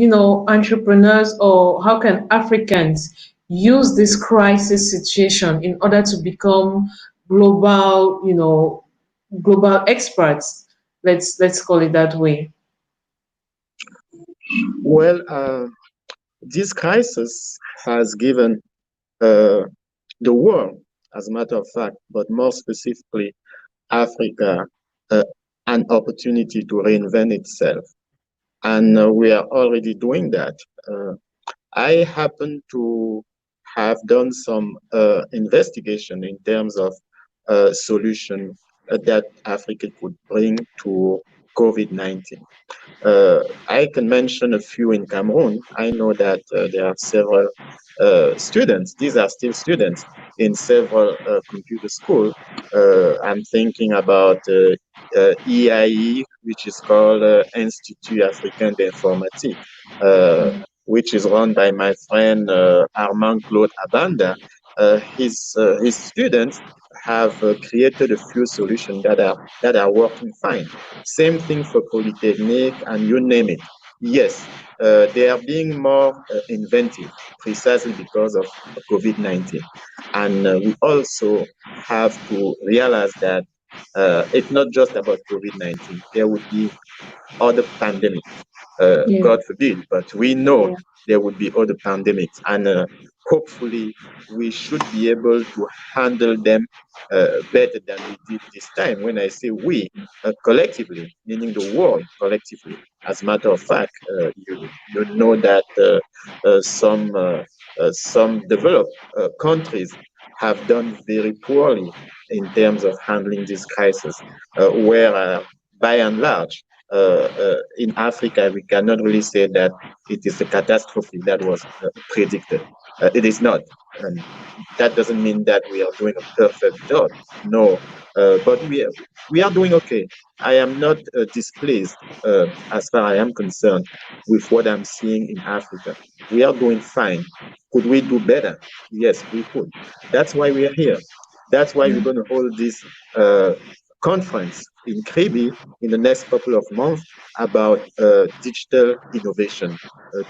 entrepreneurs, or how can Africans use this crisis situation in order to become global, global experts? Let's call it that way. Well, this crisis has given uh, the world, as a matter of fact, but more specifically Africa, uh, an opportunity to reinvent itself. And we are already doing that. I happen to have done some investigation in terms of solution that Africa could bring to COVID-19. I can mention a few in Cameroon. I know that there are several students, these are still students in several computer schools. I'm thinking about EIE, which is called Institut Africain d'Informatique, uh, which is run by my friend Armand Claude Abanda. His students have created a few solutions that are working fine. Same thing for Polytechnic and you name it. Yes, they are being more inventive precisely because of COVID-19. And we also have to realize that it's not just about COVID-19. There would be other pandemics, Yeah. God forbid, but we know there would be other pandemics. And hopefully, we should be able to handle them better than we did this time. When I say we, collectively, meaning the world collectively. As a matter of fact, you know that some developed countries have done very poorly in terms of handling this crisis, where by and large, in Africa, we cannot really say that it is a catastrophe that was predicted. It is not. And that doesn't mean that we are doing a perfect job. No, but we are doing okay. I am not displeased as far as I am concerned with what I'm seeing in Africa. We are doing fine. Could we do better? Yes, we could. That's why we are here. That's why we're going to hold this uh, conference in Kribi in the next couple of months about digital innovation,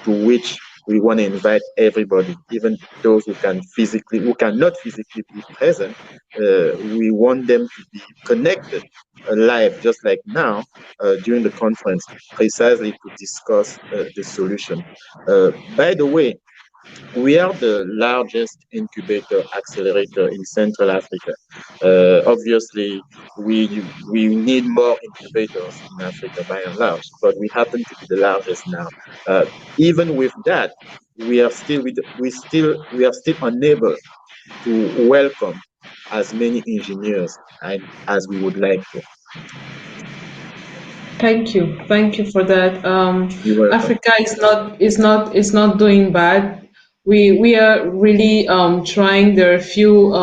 to which we want to invite everybody, even those who cannot physically be present. We want them to be connected live, just like now during the conference, precisely to discuss the solution. By the way, we are the largest incubator accelerator in Central Africa. Obviously, we need more incubators in Africa by and large, but we happen to be the largest now. Even with that, we are still unable to welcome as many engineers as we would like to. Thank you for that. You're welcome. Africa is not doing bad. We are really trying. There are a few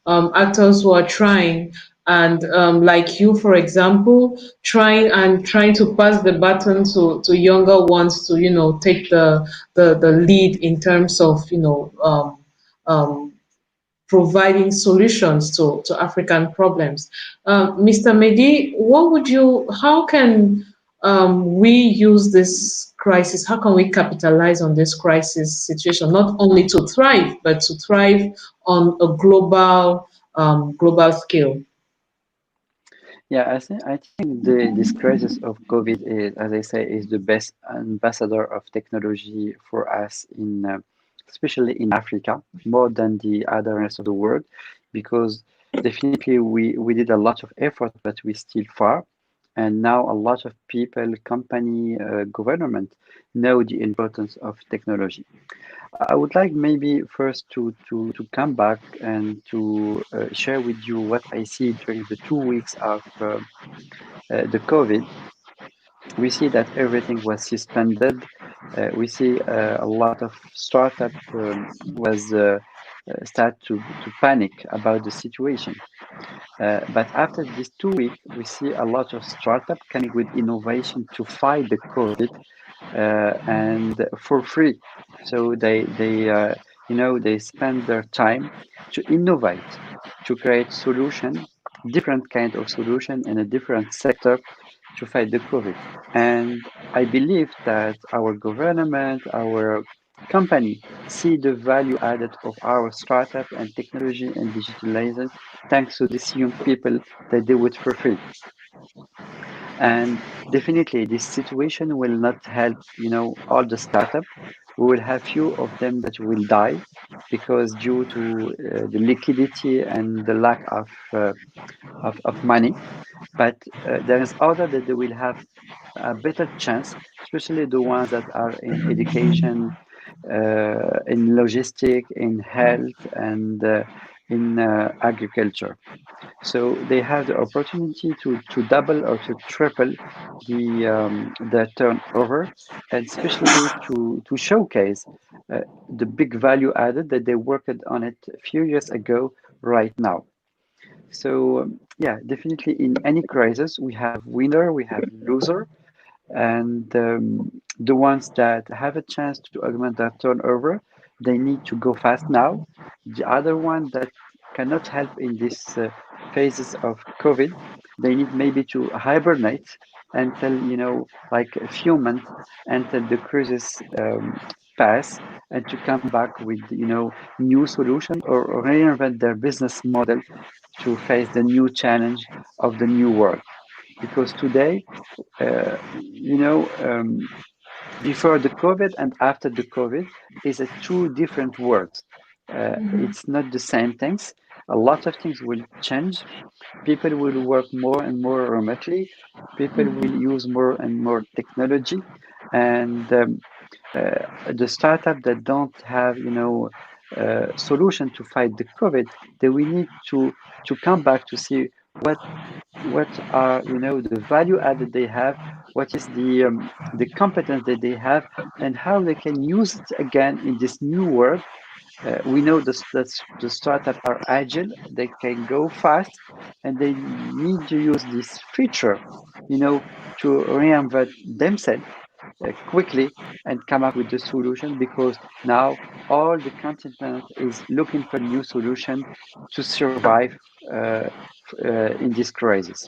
actors who are trying, and like you, for example, trying to pass the baton to younger ones to take the lead in terms of um, providing solutions to African problems. Mr. Mehdi, how can we use this crisis? How can we capitalize on this crisis situation, not only to thrive, but to thrive on a global scale? Yeah, I think this crisis of COVID is, as I say, is the best ambassador of technology for us especially in Africa, more than the other rest of the world, because definitely we did a lot of effort, but we still far. And now a lot of people, company, government know the importance of technology. I would like maybe first to come back and to share with you what I see during the 2 weeks of the COVID. We see that everything was suspended. We see a lot of startup was start to panic about the situation. But after these 2 weeks, we see a lot of startup coming with innovation to fight the COVID and for free. So they spend their time to innovate, to create solution, different kind of solution in a different sector to fight the COVID. And I believe that our government, our company see the value added of our startup and technology and digitalization thanks to these young people that do it for free. And definitely, this situation will not help, all the startup. We will have few of them that will die because due to the liquidity and the lack of money. But there is other that they will have a better chance, especially the ones that are in education, in logistic, in health, and in agriculture. So they have the opportunity to double or to triple the turnover, and especially to showcase the big value added that they worked on it a few years ago right now. So yeah, definitely in any crisis we have winner, we have loser, and the ones that have a chance to augment their turnover, they need to go fast now. The other one that cannot help in this phases of COVID, they need maybe to hibernate until like a few months until the crisis pass, and to come back with new solution, or reinvent their business model to face the new challenge of the new world. Because today before the COVID and after the COVID is a two different worlds. It's not the same things. A lot of things will change. People will work more and more remotely. People will use more and more technology, and the startup that don't have solution to fight the COVID, then we need to come back to see what are the value added they have, what is the competence that they have, and how they can use it again in this new world. We know that the startup are agile, they can go fast, and they need to use this feature, to reinvent themselves quickly and come up with the solution, because now all the continent is looking for new solution to survive in this crisis.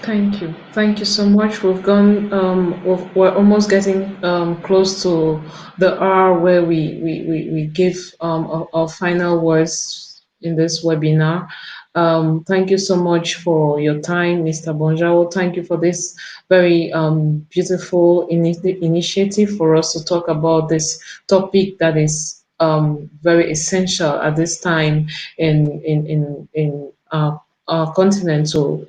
Thank you. Thank you so much. We're almost getting close to the hour where we give our final words in this webinar. Thank you so much for your time, Mr. Bonjao. Thank you for this very beautiful initiative for us to talk about this topic that is very essential at this time in our continent to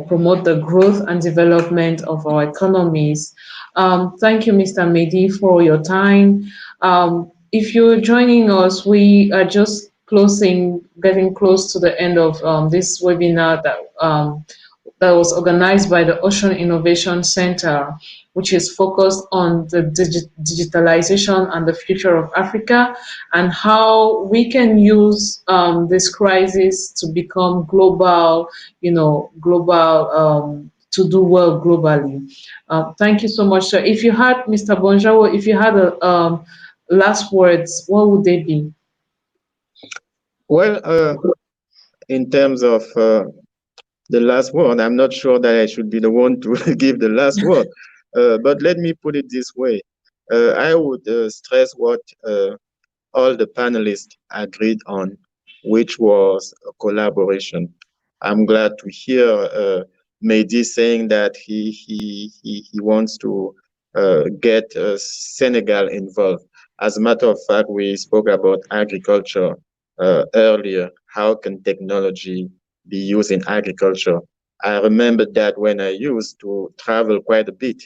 promote the growth and development of our economies. Thank you, Mr. Mehdi, for your time. If you're joining us, we are just getting close to the end of this webinar that was organized by the Ocean Innovation Center, which is focused on the digitalization and the future of Africa, and how we can use this crisis to become global, to do well globally. Thank you so much, sir. If you had, Mr. Bonjawo, if you had a last words, what would they be? Well, in terms of the last word, I'm not sure that I should be the one to give the last word. But let me put it this way. I would stress what all the panelists agreed on, which was a collaboration. I'm glad to hear Mehdi saying that he wants to get Senegal involved. As a matter of fact, we spoke about agriculture earlier. How can technology be used in agriculture? I remember that when I used to travel quite a bit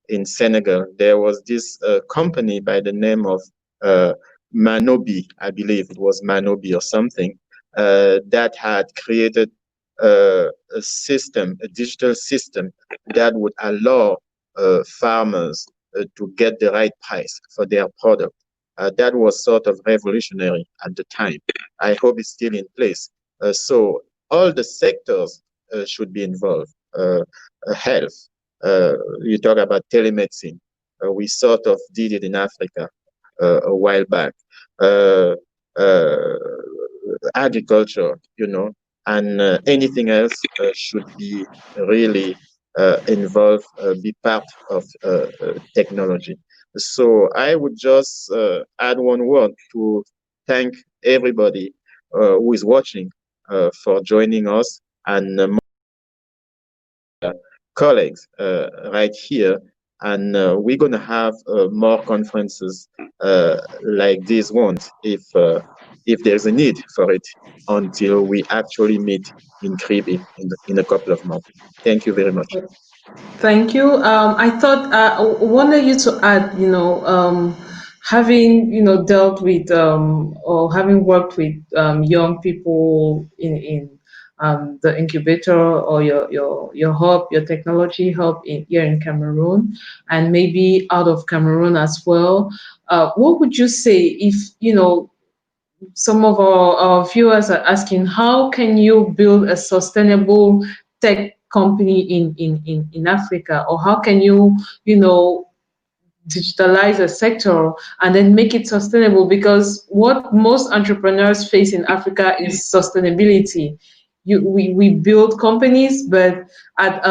in Senegal, there was this company by the name of uh, Manobi, I believe it was Manobi or something, that had created a system, a digital system that would allow farmers to get the right price for their product. That was sort of revolutionary at the time. I hope it's still in place. So all the sectors should be involved. Health, you talk about telemedicine. We sort of did it in Africa a while back. Uh, uh, Agriculture, and anything else should be really involved, be part of technology. So I would just add one word to thank everybody who is watching for joining us, and colleagues right here. And we're going to have more conferences like these ones if there's a need for it until we actually meet in Kribi in a couple of months. Thank you very much. Thank you. I thought I wanted you to add, having dealt with or having worked with young people in the incubator or your hub, your technology hub here in Cameroon, and maybe out of Cameroon as well. What would you say if some of our viewers are asking, how can you build a sustainable tech company in Africa? Or how can you digitalize a sector and then make it sustainable? Because what most entrepreneurs face in Africa is sustainability. We build companies, but at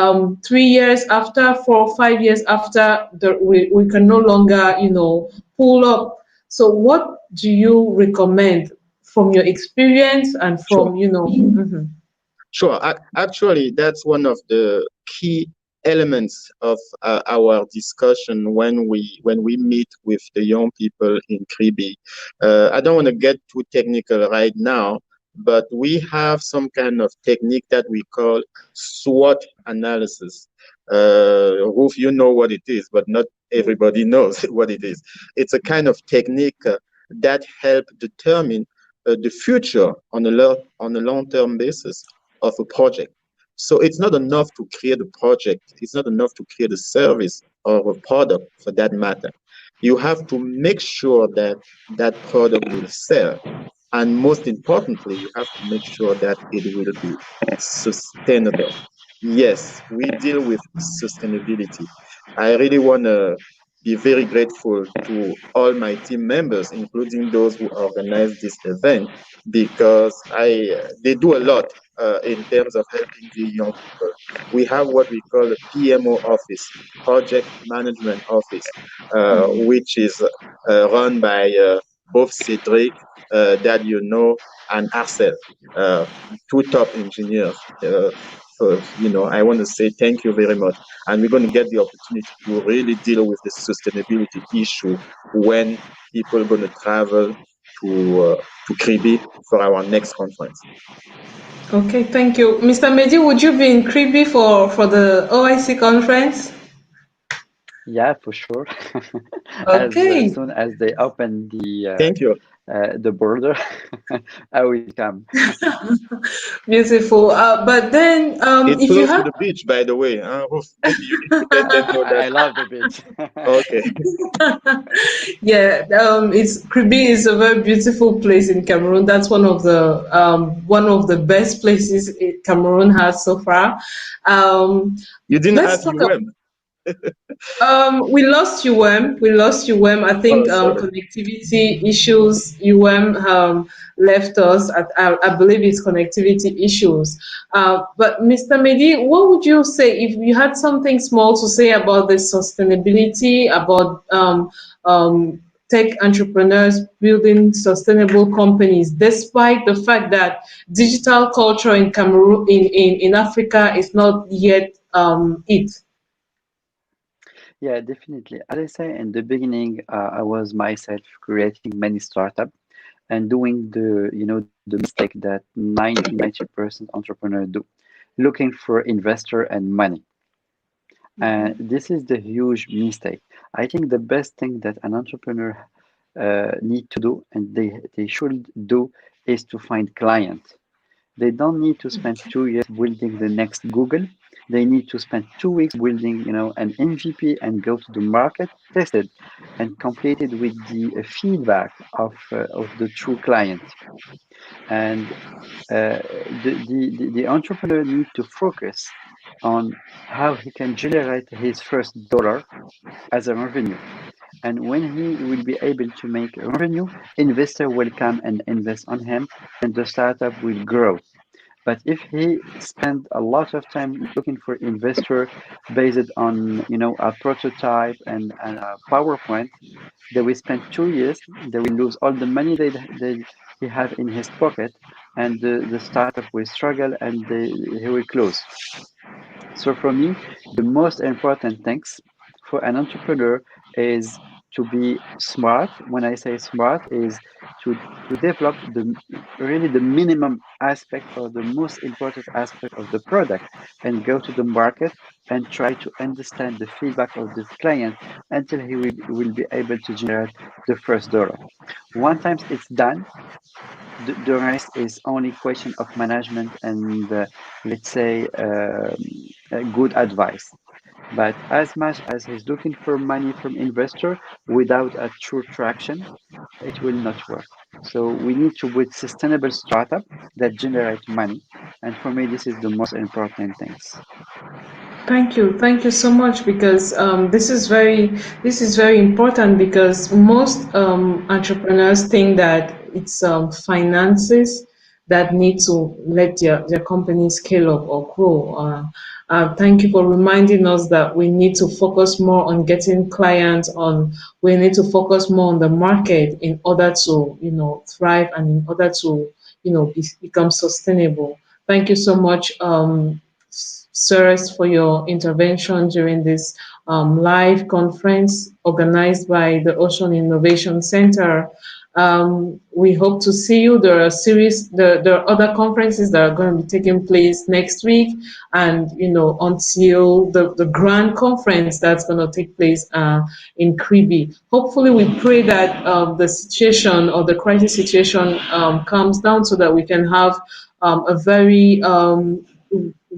3 years after, 4 or 5 years after, we can no longer, pull up. So what do you recommend from your experience and Sure. from. Mhm. Sure. Actually, that's one of the key elements of our discussion when we meet with the young people in Kribi. I don't want to get too technical right now, but we have some kind of technique that we call SWOT analysis. Ruth, you know what it is, but not everybody knows what it is. It's a kind of technique that help determine the future on a long-term basis of a project. So it's not enough to create a project. It's not enough to create a service or a product for that matter. You have to make sure that that product will sell. And most importantly, you have to make sure that it will be sustainable. Yes, we deal with sustainability. I really want to be very grateful to all my team members, including those who organize this event, because they do a lot in terms of helping the young people. We have what we call a PMO office, Project Management Office, which is run by both Cedric, that and Arcel, uh, two top engineers. I want to say thank you very much. And we're going to get the opportunity to really deal with the sustainability issue when people are going to travel to Kribi for our next conference. Okay, thank you. Mr. Mehdi, would you be in Kribi for the OIC conference? Yeah, for sure. As Okay. soon as they open the Thank you. the border, I will come. Beautiful. But then, It's if you close to have the beach, by the way. You let them know that. I love the beach. Okay. yeah, it's Kribi is a very beautiful place in Cameroon. That's one of the best places Cameroon has so far. Um, You didn't let's ask talk. UM. We lost UM. We lost UM. I Oh, think sorry. connectivity issues. UM left us. I believe it's connectivity issues. But Mr. Mehdi, what would you say if you had something small to say about the sustainability, about tech entrepreneurs building sustainable companies, despite the fact that digital culture in Cameroon, in Africa, is not yet it. Yeah, definitely. As I say in the beginning, I was myself creating many startups and doing the mistake that 90% entrepreneurs do, looking for investor and money. And this is the huge mistake. I think the best thing that an entrepreneur need to do and they should do is to find clients. They don't need to spend 2 years building the next Google. They need to spend 2 weeks building, an MVP and go to the market, test it, and complete it with the feedback of the true client. And the entrepreneur need to focus on how he can generate his first dollar as a revenue. And when he will be able to make revenue, investor will come and invest on him, and the startup will grow. But if he spend a lot of time looking for investor based on a prototype and a PowerPoint, they will spend 2 years. They will lose all the money they he have in his pocket, and the startup will struggle and he will close. So for me, the most important things for an entrepreneur is to be smart. When I say smart, is to develop really the minimum aspect or the most important aspect of the product and go to the market and try to understand the feedback of the client until he will be able to generate the first dollar. One times it's done, the rest is only question of management and let's say good advice. But as much as he's looking for money from investor without a true traction, it will not work. So we need to build sustainable startup that generate money. And for me, this is the most important things. Thank you so much because this is very important because most entrepreneurs think that it's finances that need to let their company scale up or grow. Thank you for reminding us that we need to focus more on getting clients. We need to focus more on the market in order to thrive and in order to become sustainable. Thank you so much. Sirs, for your intervention during this live conference organized by the Ocean Innovation Center. We hope to see you. There are other conferences that are going to be taking place next week, and until the grand conference that's going to take place in Kribi. Hopefully, we pray that the situation or the crisis situation calms down so that we can have a very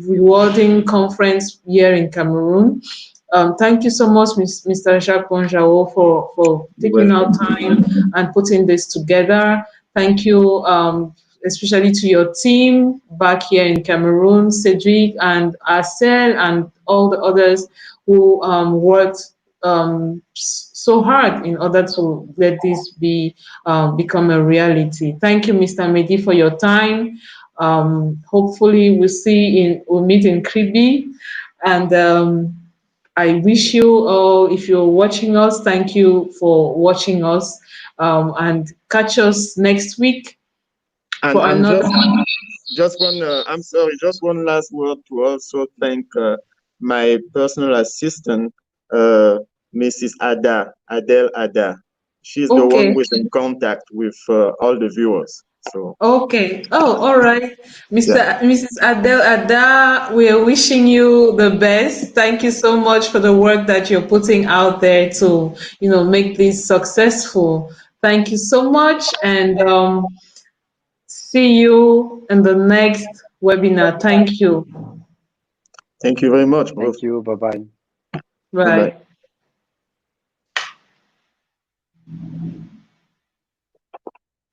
rewarding conference here in Cameroon. Thank you so much, Mr. Jacques Bonjao, for You're taking out welcome. time and putting this together. Thank you, especially to your team back here in Cameroon, Cedric and Arcel and all the others who worked so hard in order to let this become a reality. Thank you, Mr. Mehdi, for your time. Hopefully, we'll meet in Kribi, and I wish you all, if you're watching us, thank you for watching us, and catch us next week And for and another. just one. I'm sorry. Just one last word to also thank my personal assistant, uh, Mrs. Adele Ada. She's the one Okay. who is in contact with all the viewers. So Okay. Oh, all right. yeah, Mrs. Adele Ada, we are wishing you the best. Thank you so much for the work that you're putting out there to, make this successful. Thank you so much, and see you in the next webinar. Thank you. Thank you very much, both. Thank you. Bye bye. Bye bye. Bye.